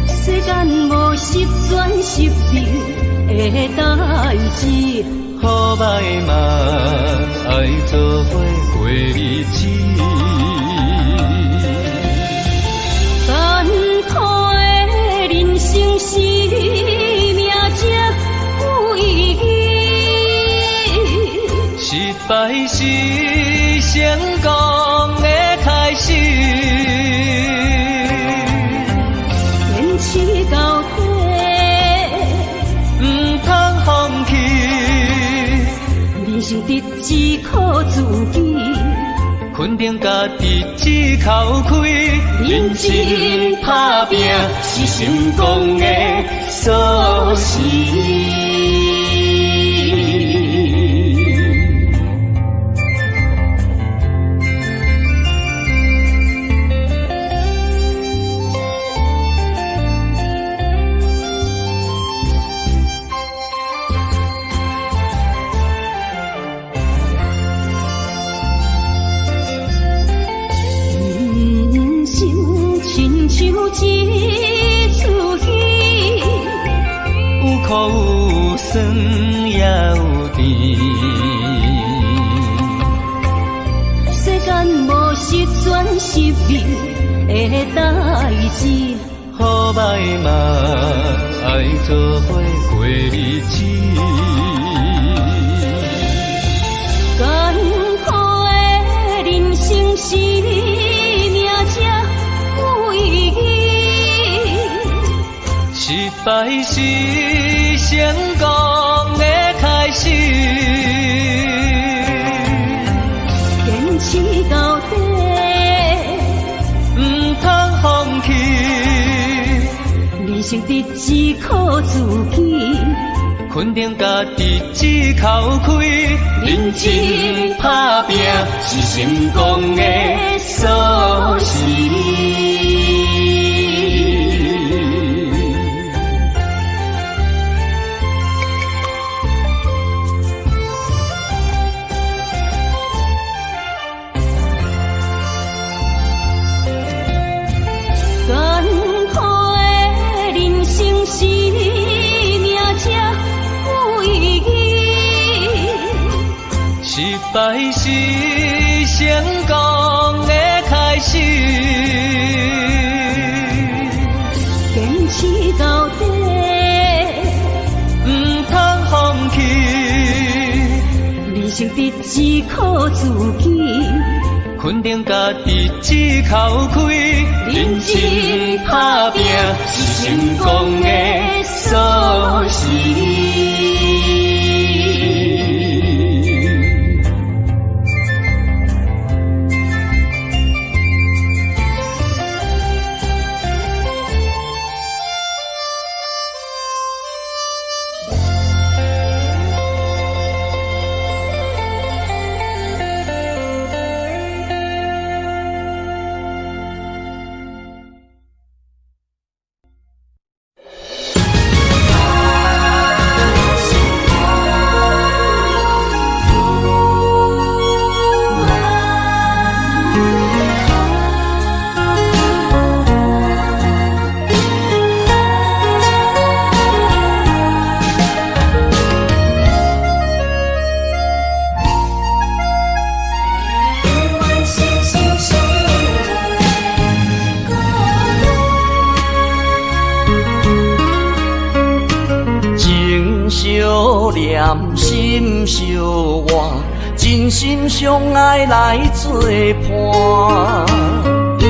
世间无十全十美的代志，好歹嘛爱做伙过日子。艰苦的人生是命才有意义，失败是成功的开始。坚持到底，不通放弃。人生得只靠自己，肯定家己只口开，认真打拼是成功的锁匙。像一出戏，有苦有酸也有甜。世间无十全十美的代志，好歹嘛爱做伙过日子。艰苦的人生是命才有意义，失失败是成功的开始，坚持到底，唔通放弃。人生得只靠自己，肯定家己只靠开，认真打拼是成功的锁匙。失败是成功的开始，坚持到底，唔通放弃。人生得只靠自己，肯定家己只靠开，认真打拼是成功的锁匙。念心相活，真心相爱来作伴。绵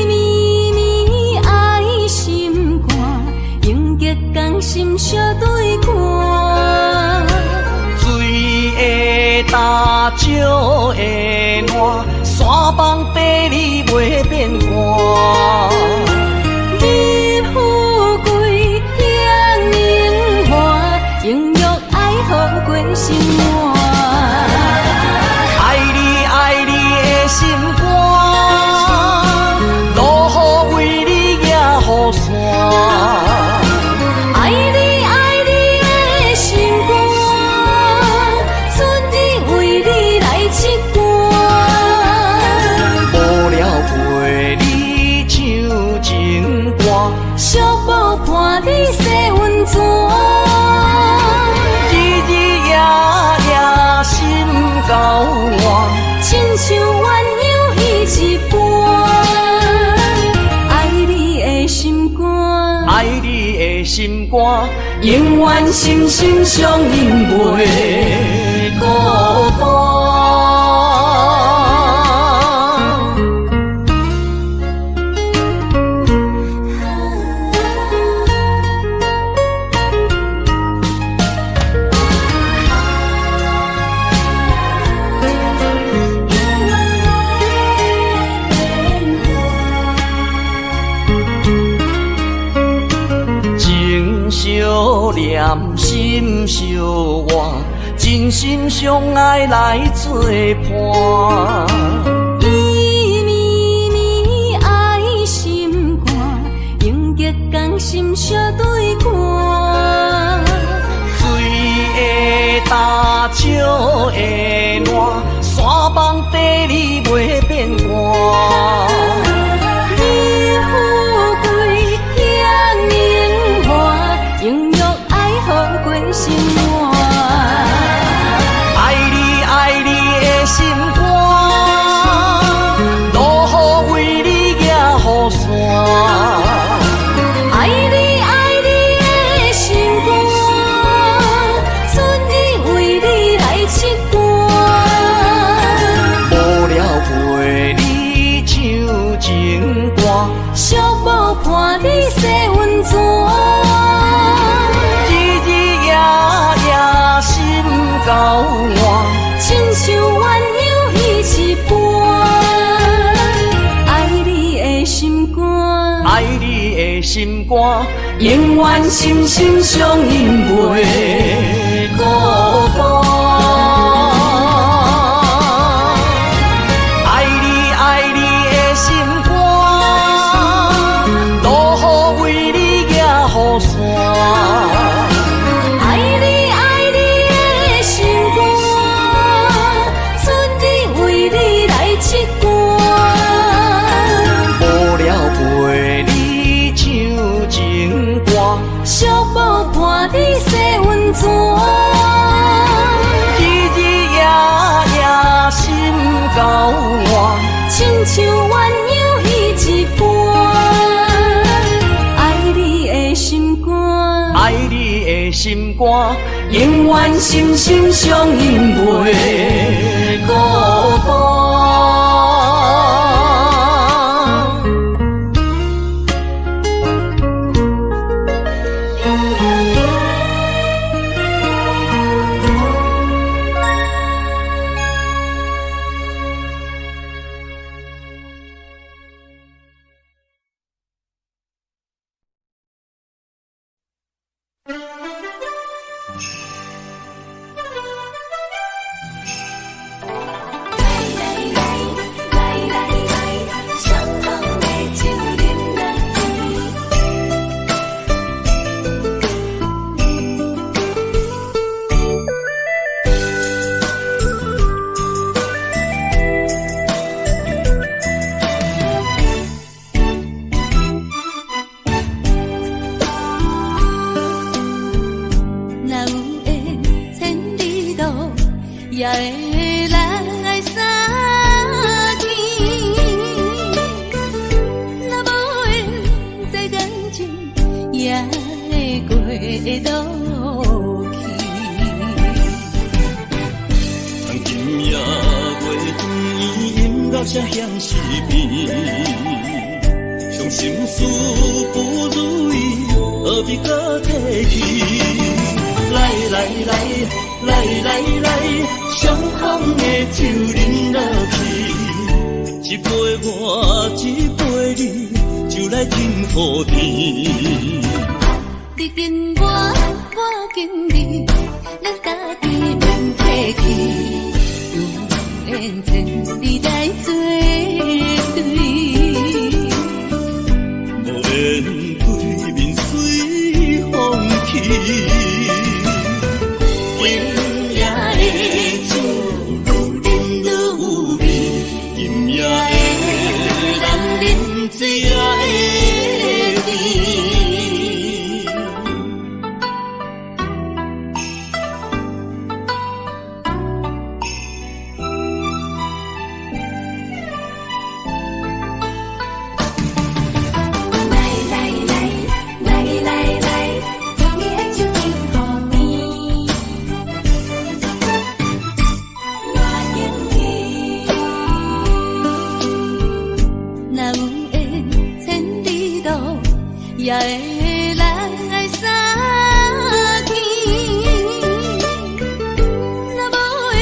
绵绵爱心肝，永结同心相对看。水的大石的烂，山崩地里袂变卦。你富贵享荣华，永浴爱好过生活。爱你爱你的心肝，落雨为你也雨伞。爱你爱你的心肝，春日为你来唱歌。无聊陪你唱情歌，寂寞伴你洗温泉。日日夜夜心交换，亲像鸳鸯依一般。爱你的心肝，爱你的心肝，永远心心相印袂孤单。念心相活，真心相爱来作伴。绵绵绵爱心肝，永结同心相对看。水的大石的烂，山崩地里袂变卦。你富贵享荣华，永浴爱好过生活。爱你爱你的心肝，落雨为你也雨伞。爱你爱心肝，永远心心相印袂孤单。爱你的心肝，路雨为你行雨伞。爱你的心肝，春日为你来刺歌。无了陪你唱情歌，寂寞伴你洗温泉。日日夜夜心交换，亲像鸳鸯彼一半。爱你的心肝，爱你的心肝，永远心心相印袂孤单。也会来相见，若无缘在感情，也会过渡去。今夜月光阴到这乡是边，伤心事不如意，何必搁提起？来，相逢的酒饮落去，一杯我，一杯你，就来敬雨天。你敬我，我敬你，咱家己免客气，有缘千里来作对，无缘对面随风起。也会来相见，若无缘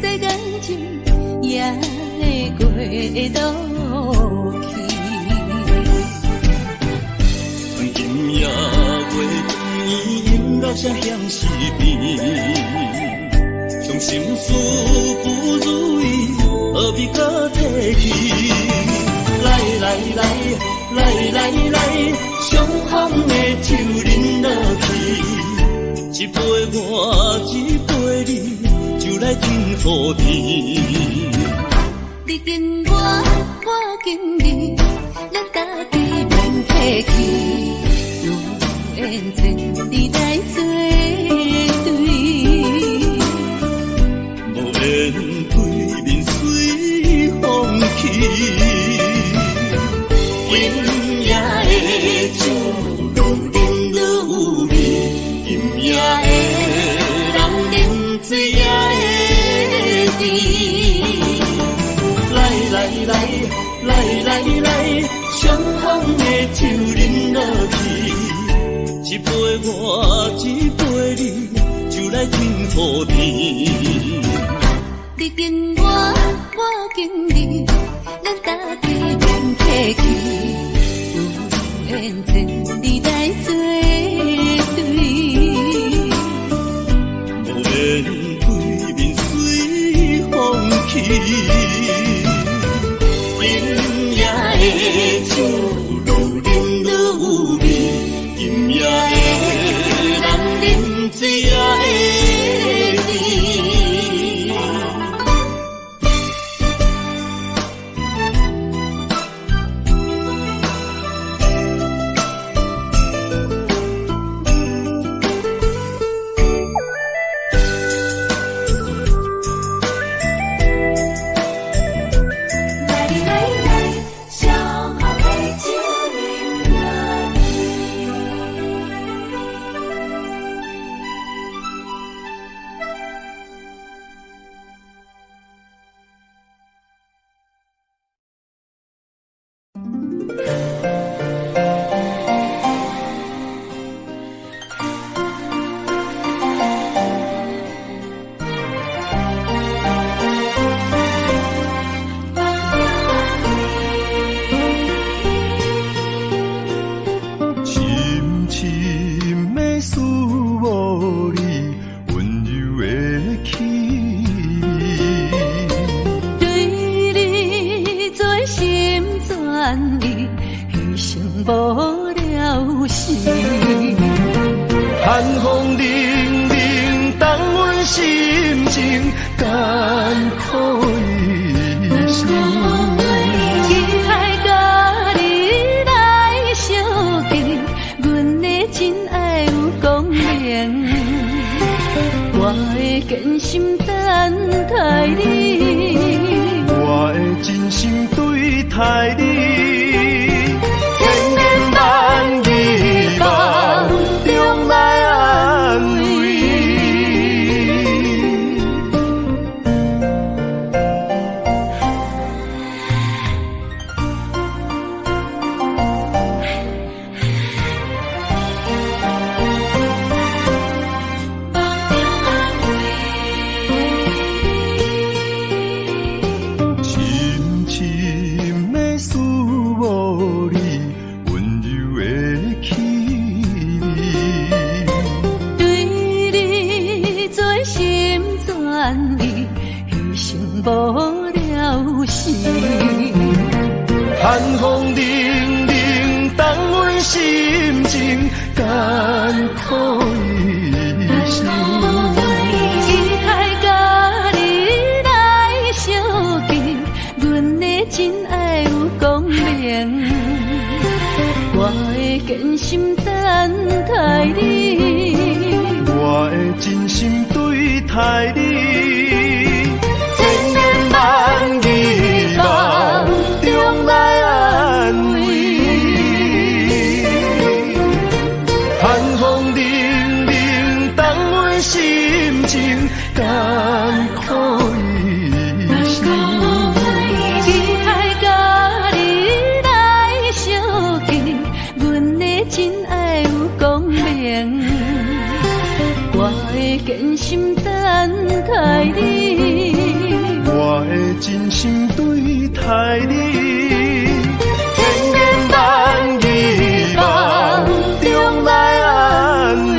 在感情，也会过渡去。今夜月光阴到这乡是边，伤心事不如意，何必搁提起？来，相逢的酒饮落去，一杯我，一杯你，就来敬雨天。你敬我，我敬你，咱家己免客气，有缘千里来作对，无缘对面随风起。今夜的酒，愈饮愈有味；今夜的人饮醉也会甜。来，相逢的酒饮落去，一杯我，一杯你，就来敬雨天。你敬我，我敬你，咱家己免客气，有缘变成你来作对。无缘对面随风去，今夜的酒愈饮愈味，今夜的人饮醉也会醉。寒风凛凛，冻阮心情艰苦的心。期待甲你来相见，阮的真爱有光明，我会坚心等待你，我会真心对待你。寒风凛凛，冻阮心情艰苦的心。期待甲你来相见，阮的真爱有光明，我会坚心等待你，我会真心对待你。艰苦的心，期待甲你来相见，阮的真爱有光明，我会坚心等待你，我会真心对待你，千言万语梦中来安慰。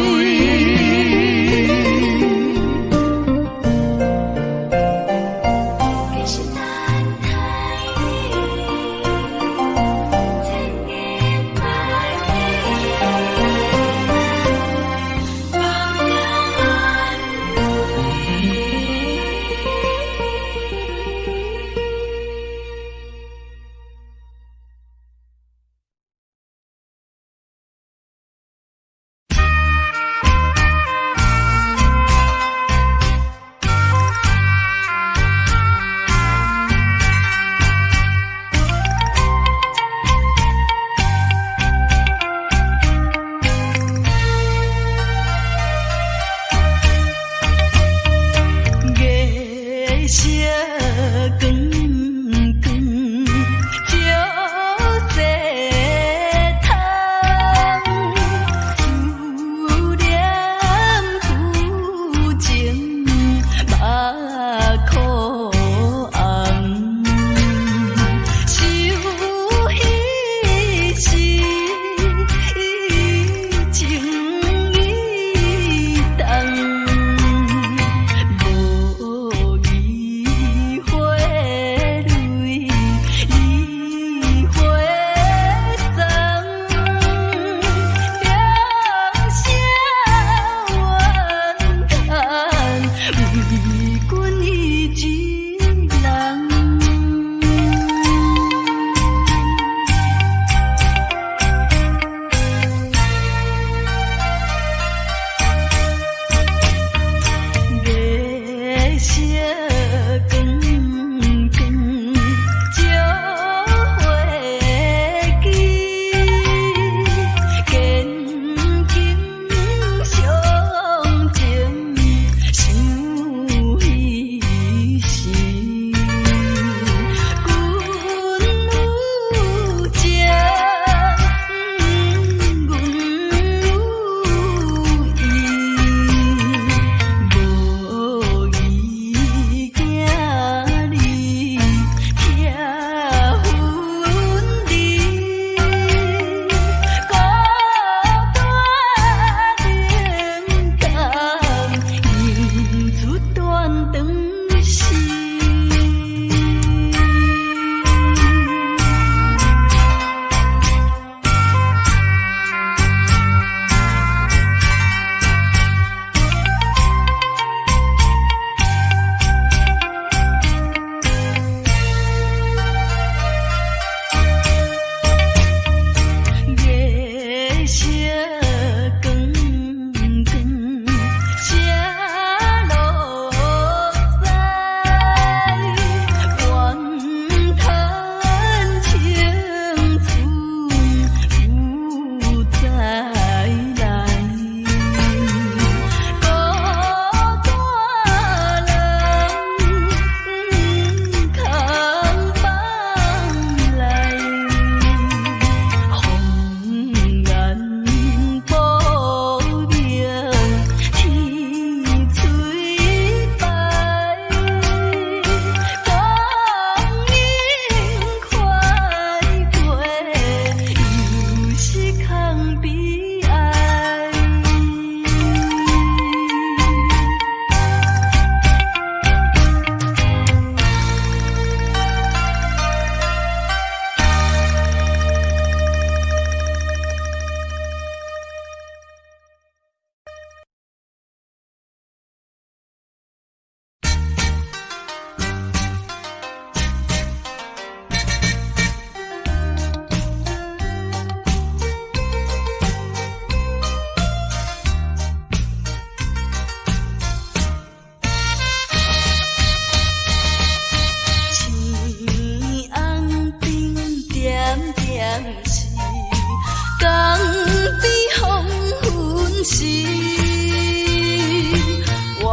我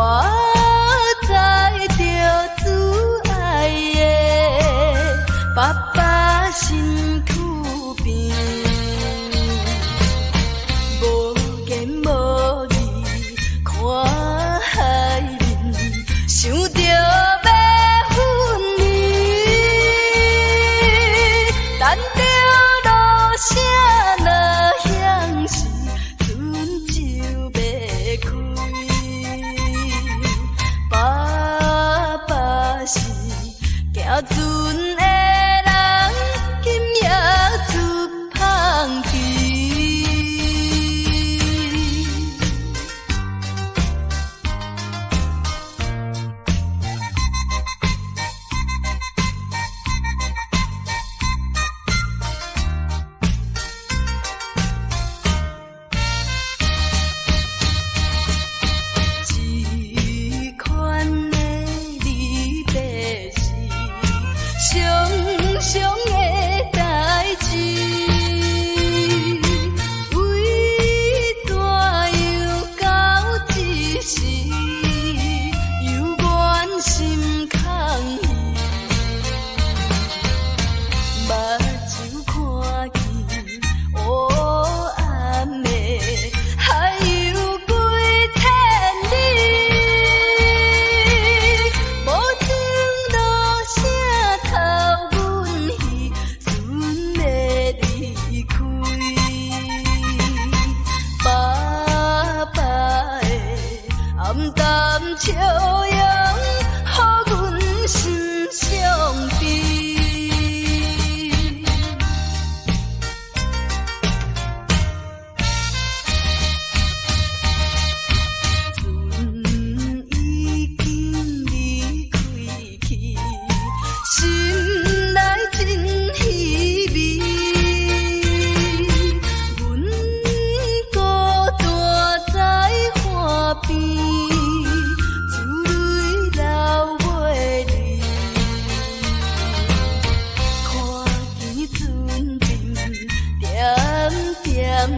知着自爱的爸爸身躯边，无言无语看海面，想着要分离，等着落声若响时，船就要开。爸爸是行船的人，今夜出芳池。这款的离别是常常的代志，为怎样到这时，犹原心空虚，目睭看见黑暗的还有几千里，无情落声透阮戏，船要离开。爸爸的暗淡笑容，予阮心伤悲。船已经离开去，心内真稀微。阮孤单在岸边，珠泪流袂离。看见船阵点点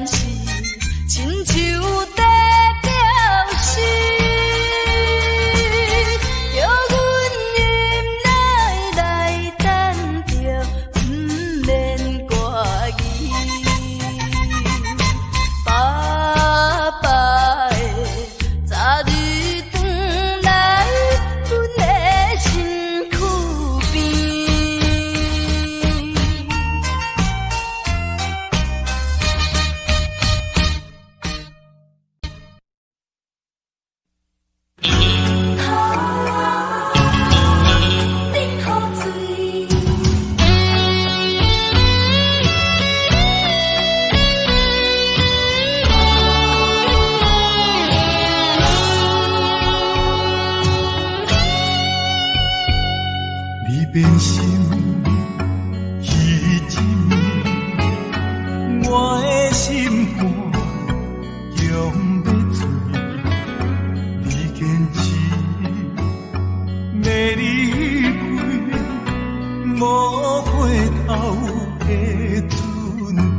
是亲像在表示，叫阮忍耐来等着，不免挂疑。爸爸的早日转来，阮的身躯边。冷雨水，你变心已一暝，我的心肝用要醉，你坚持要离开，无回头的准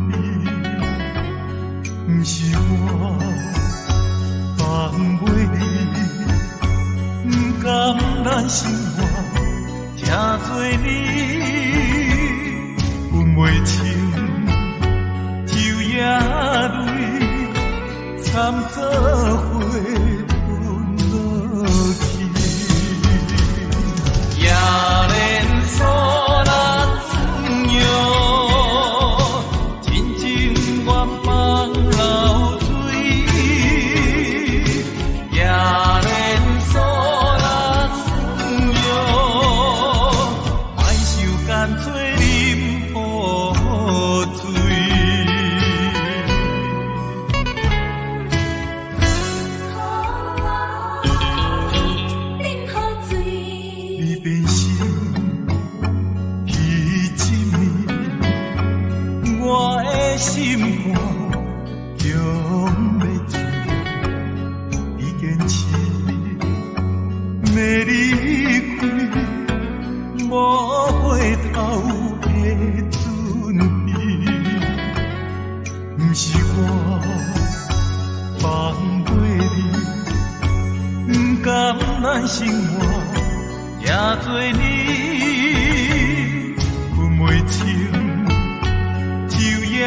备，不是我放袂你，不甘咱生活正做你，阮袂清，就也泪惨做伙吞落去，也连锁那滋养，真情愿放流水，也连锁那滋养，爱受干脆啉雨水。冷雨水，你变心甘咱生活也做你，分袂清秋夜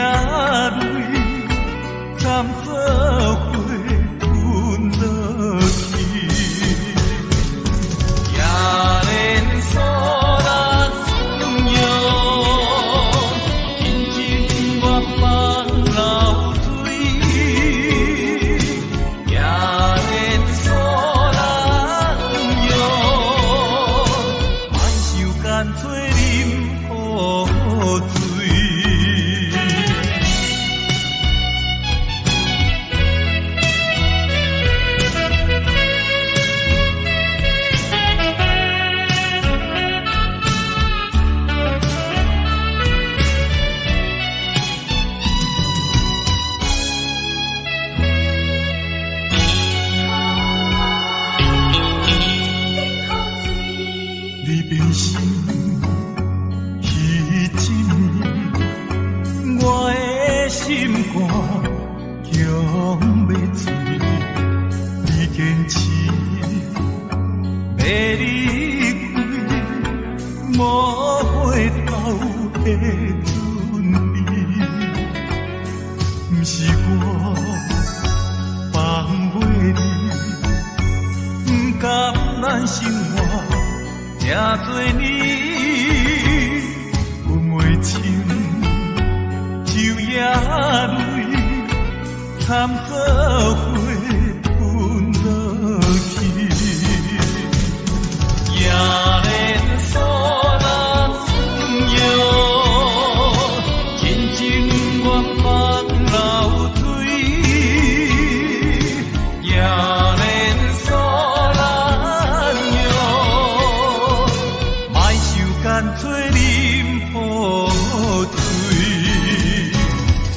泪，参做花分落去，也连锁啦思念，紧紧我放流水，也连锁啦用，万寿间做饮雨水。你变心，迄一年，我的心肝强要碎。你坚持要离开，无回头的准备，不是我放袂你，不甘咱生活。也做你，分袂清秋夜泪，参做花分落去，也连锁啦思念，真情愿放流水，也连锁啦用。干脆饮雨水，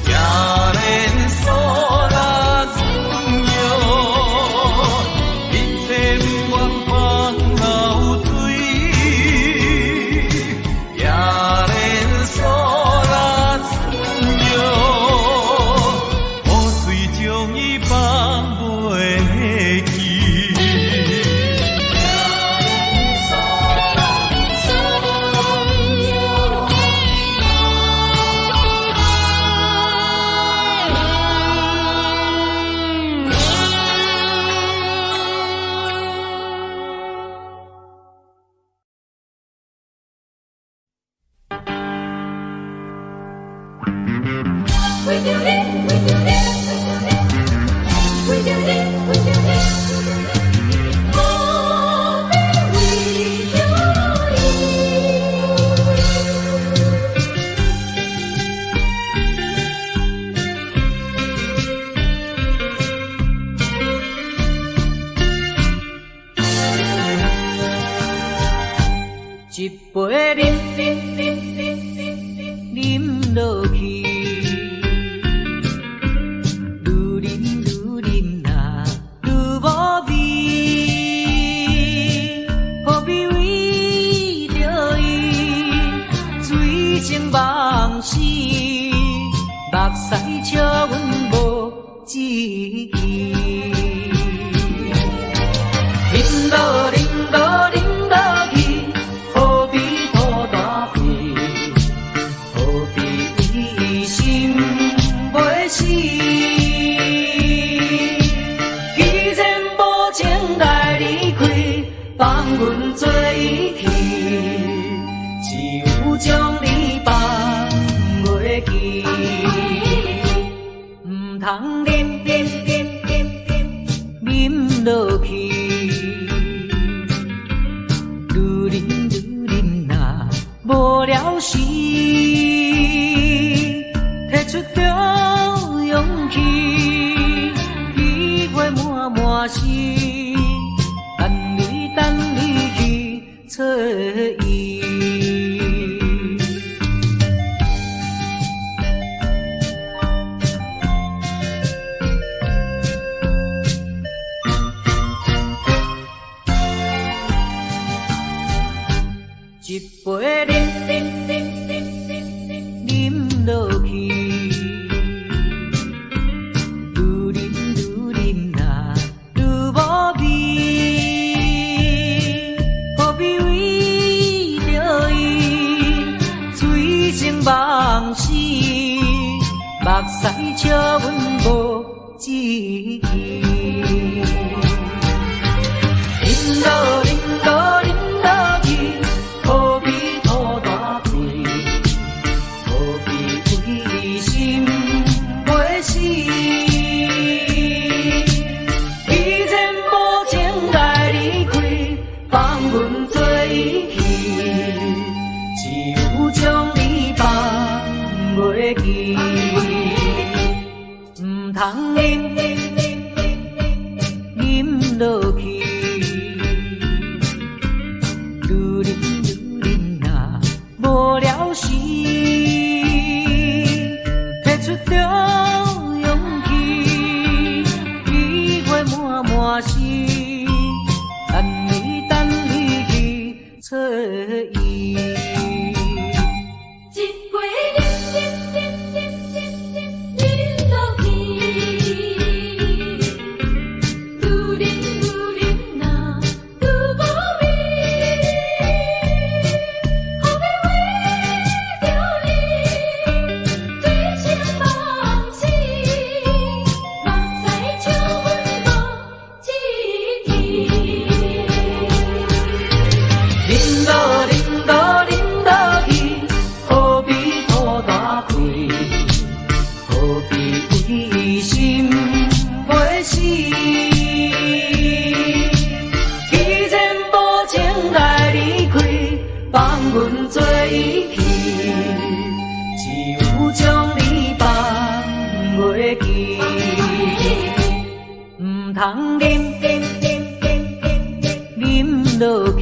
也连锁啦思念，一切不愿放流水，也连锁啦思念，雨水将伊放袂去。一杯饮落去，愈饮呐愈无味，何必为着伊醉生梦死？目屎笑阮无志气，饮落饮落饮落去。何必拖大皮？何必一心袂死？既然无情来离开，放阮做伊去，只有将你放袂记。唔通饮落去。无聊时，摕出着勇气，体会满心，等你去找伊。一杯饮落去，愈饮呐愈无林落林落林落去，何必土大开？何必为心袂死？既然无情来离开，放阮做伊去，只有将你放袂记。唔通饮落去，愈啉啊无了时，摕出着勇气，机会满是，等你去找伊。阮做伊去，只有将你放袂记。唔通饮落去，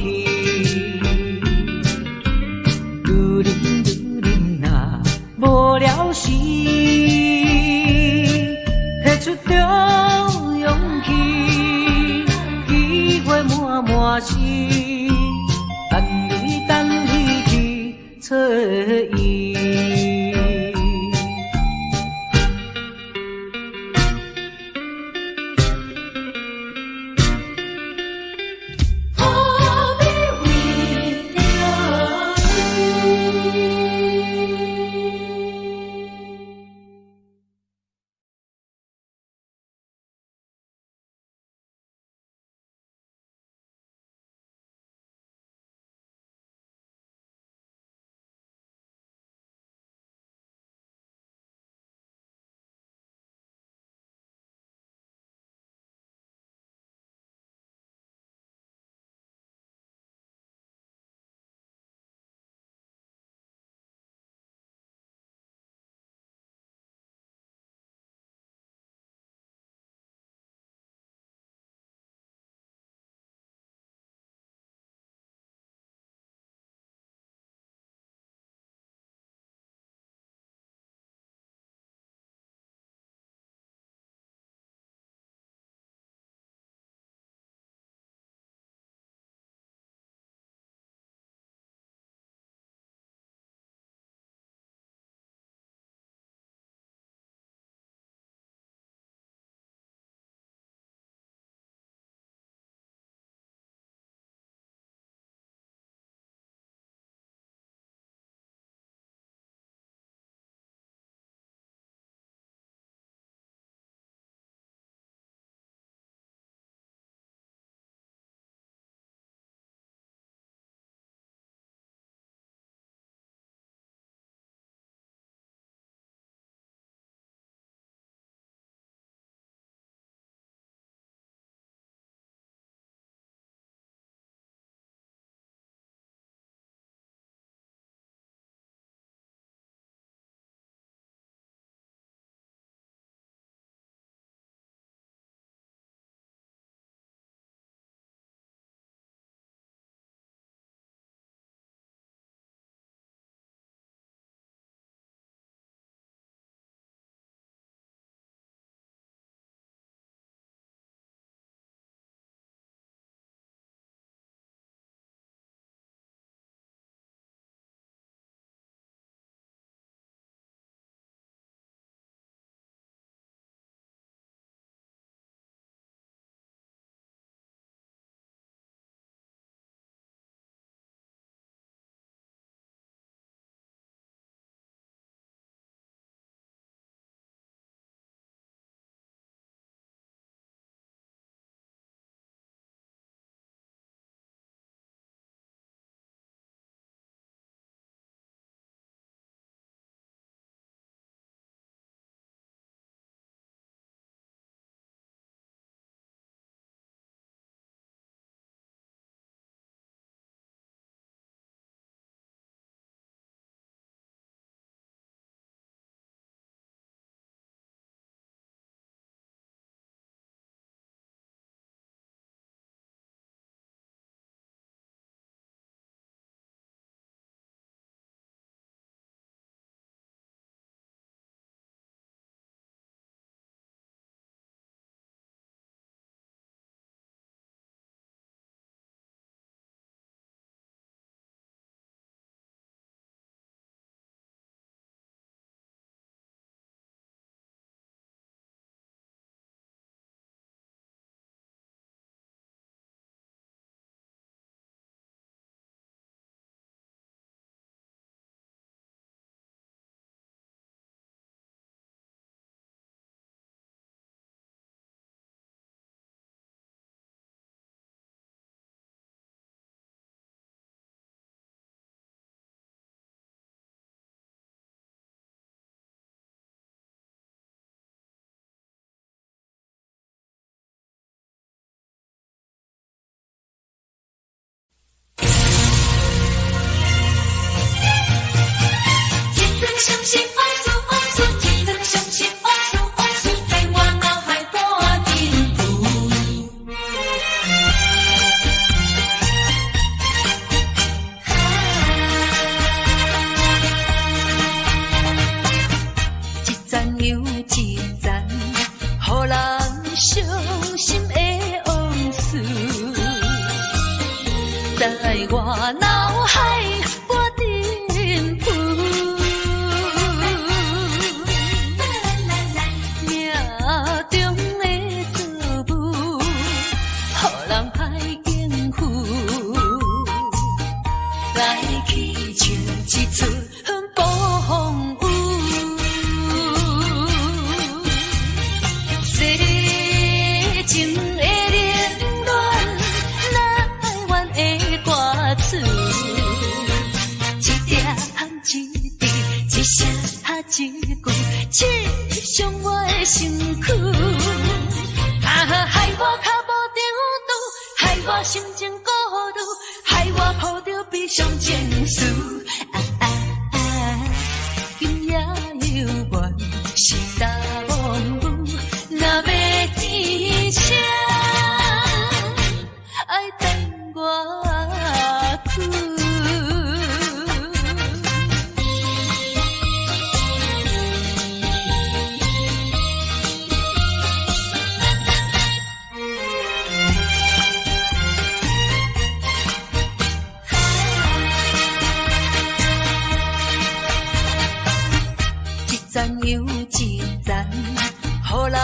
愈啉啊无了时，摕出着勇气，机会满是。等你去找伊。何必我脑海波沉浮。命中的错误，予人歹应付。来去像一出暴风雨。世情的冷暖，哪爱怨的歌词，一点一滴，一声一句，刺伤我的身躯。害我脚无着度，害我心情孤独，害我抱着悲伤情绪。今夜犹原是大梦舞，若要天声，爱等我去。赞又一赞，予人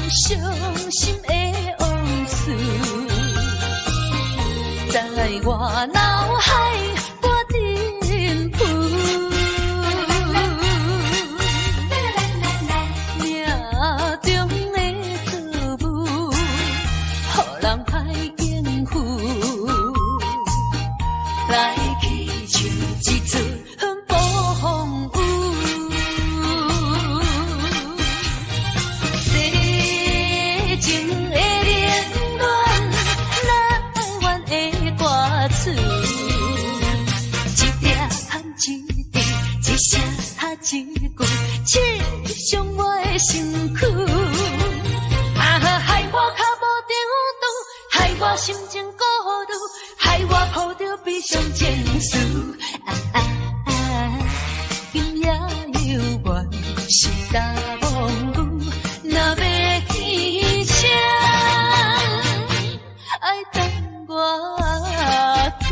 伤心的往事，在我脑海波沉浮。命中的错误，予人歹应付。来去像一出暴风雨。情的冷暖，哪爱怨的歌词，一点一滴，一声一句，刺伤我的身躯。害我脚无着度，害我心情孤独，害我抱着悲伤情绪。今夜犹原是大梦舞，若要天声，爱等我去。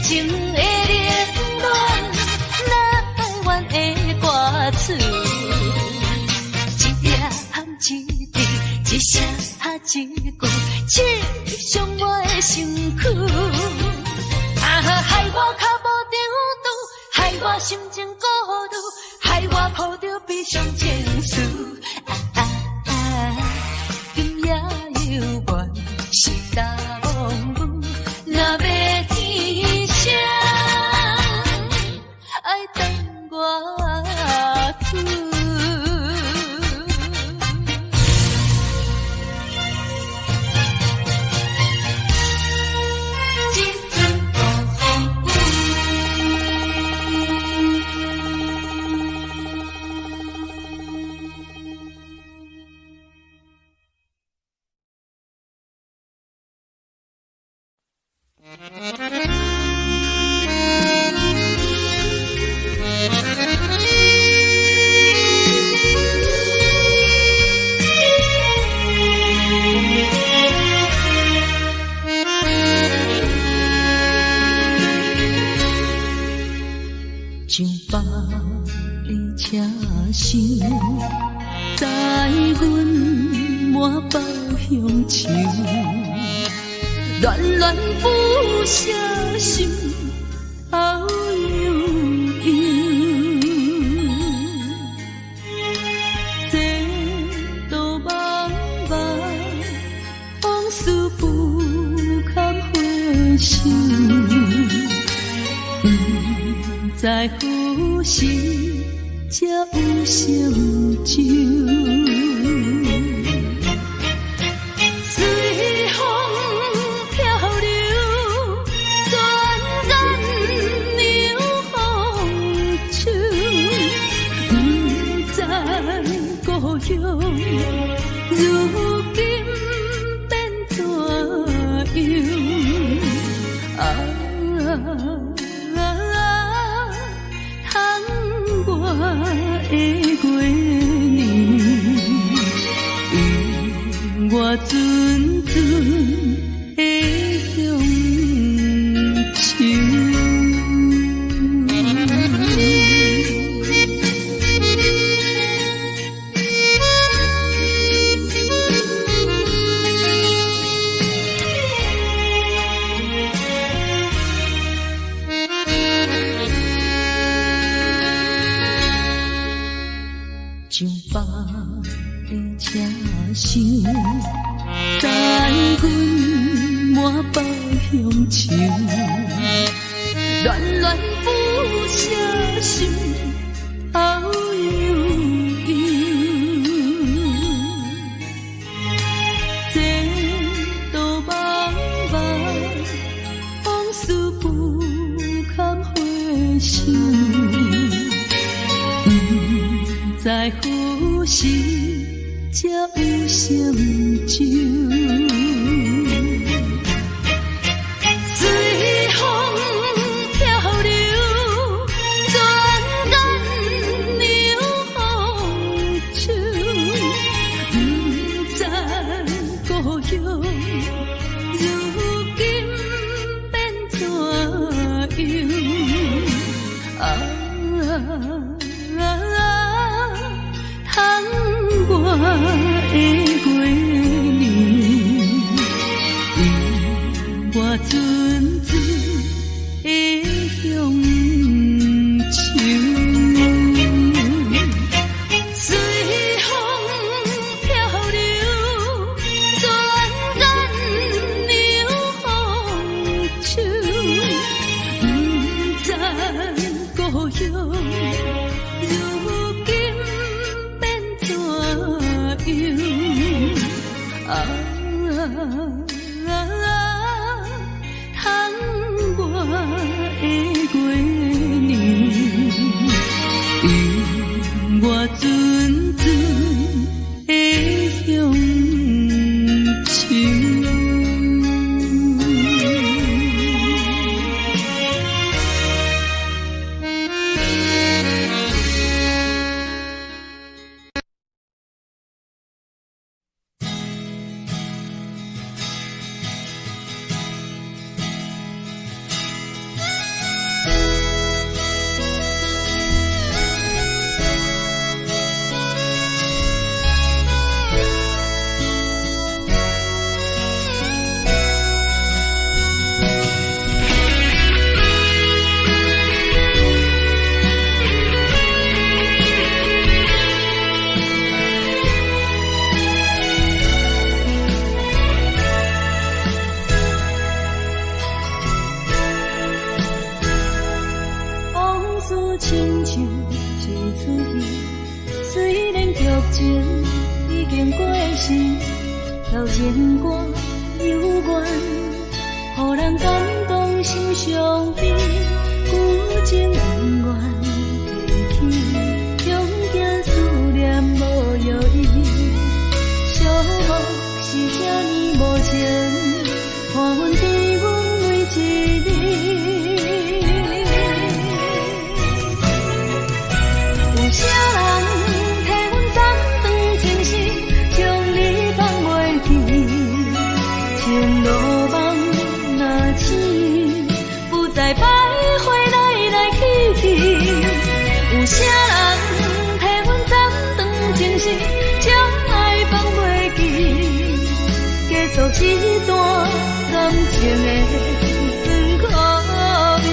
情的冷暖，哪爱怨的歌词，一点一滴，一声一句，刺伤我的身躯。害我脚无着度，害我心情孤独，害我抱着悲伤情绪。今夜犹原是大梦舞，若要天声，爱等我去。像百里车声，在阮满包乡愁，恋恋不舍心头悠悠。这道茫茫往事不堪回首。在何时才有成就？如今变怎样？通我的月年，我阵阵的乡愁。像北的车厢，载阮满北乡愁，恋恋不舍心后悠悠。这道茫茫往事不堪回首。在何时才有成就？随风漂流，转眼流风手，不知故乡如今变怎样？通我的月年，我阵阵的乡愁。随风漂流，转眼流风手，不知故乡。通我的月年，我阵阵的乡愁。亲像一出戏，虽然剧情已经过时，调情歌幽怨，予人感动心伤悲，旧情恩怨提起，中间思念无药医，寂寞是这呢无情，看阮伫阮每一日。有啥人替阮暂断情丝，将你放袂记？情路梦若醒，不再徘徊来来去去。有啥人替阮暂断情丝，将爱放袂记？结束一段感情的酸苦味。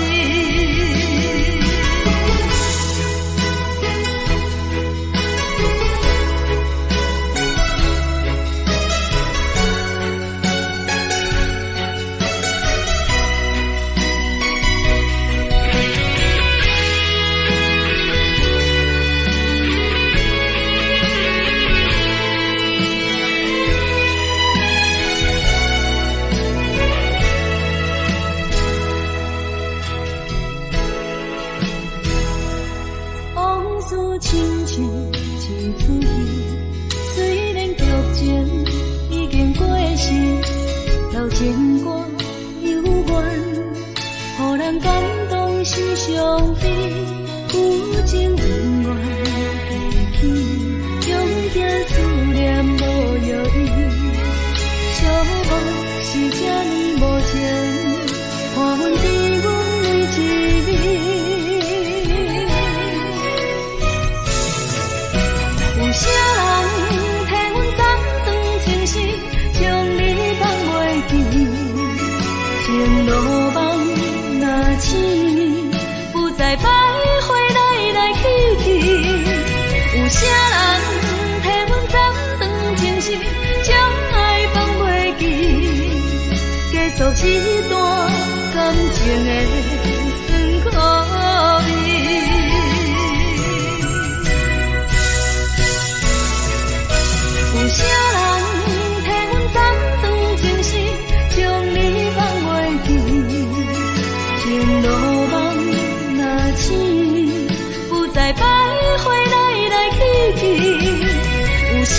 亲像一出戏，虽然剧情情已经过时，老情歌犹原，予人感动是上悲，有情永远记起，永行思念无药医，寂寞是这呢无情，看阮伫阮每一暝。有啥人替阮暂装情丝，将你放袂记，情路网若起，不再徘徊来来去去。有啥人替阮暂装情丝，将爱放袂记，结束这段感情的酸苦味。有啥人替阮暂装情丝，将你放袂记，情路网若起，不再徘徊来来去去。有啥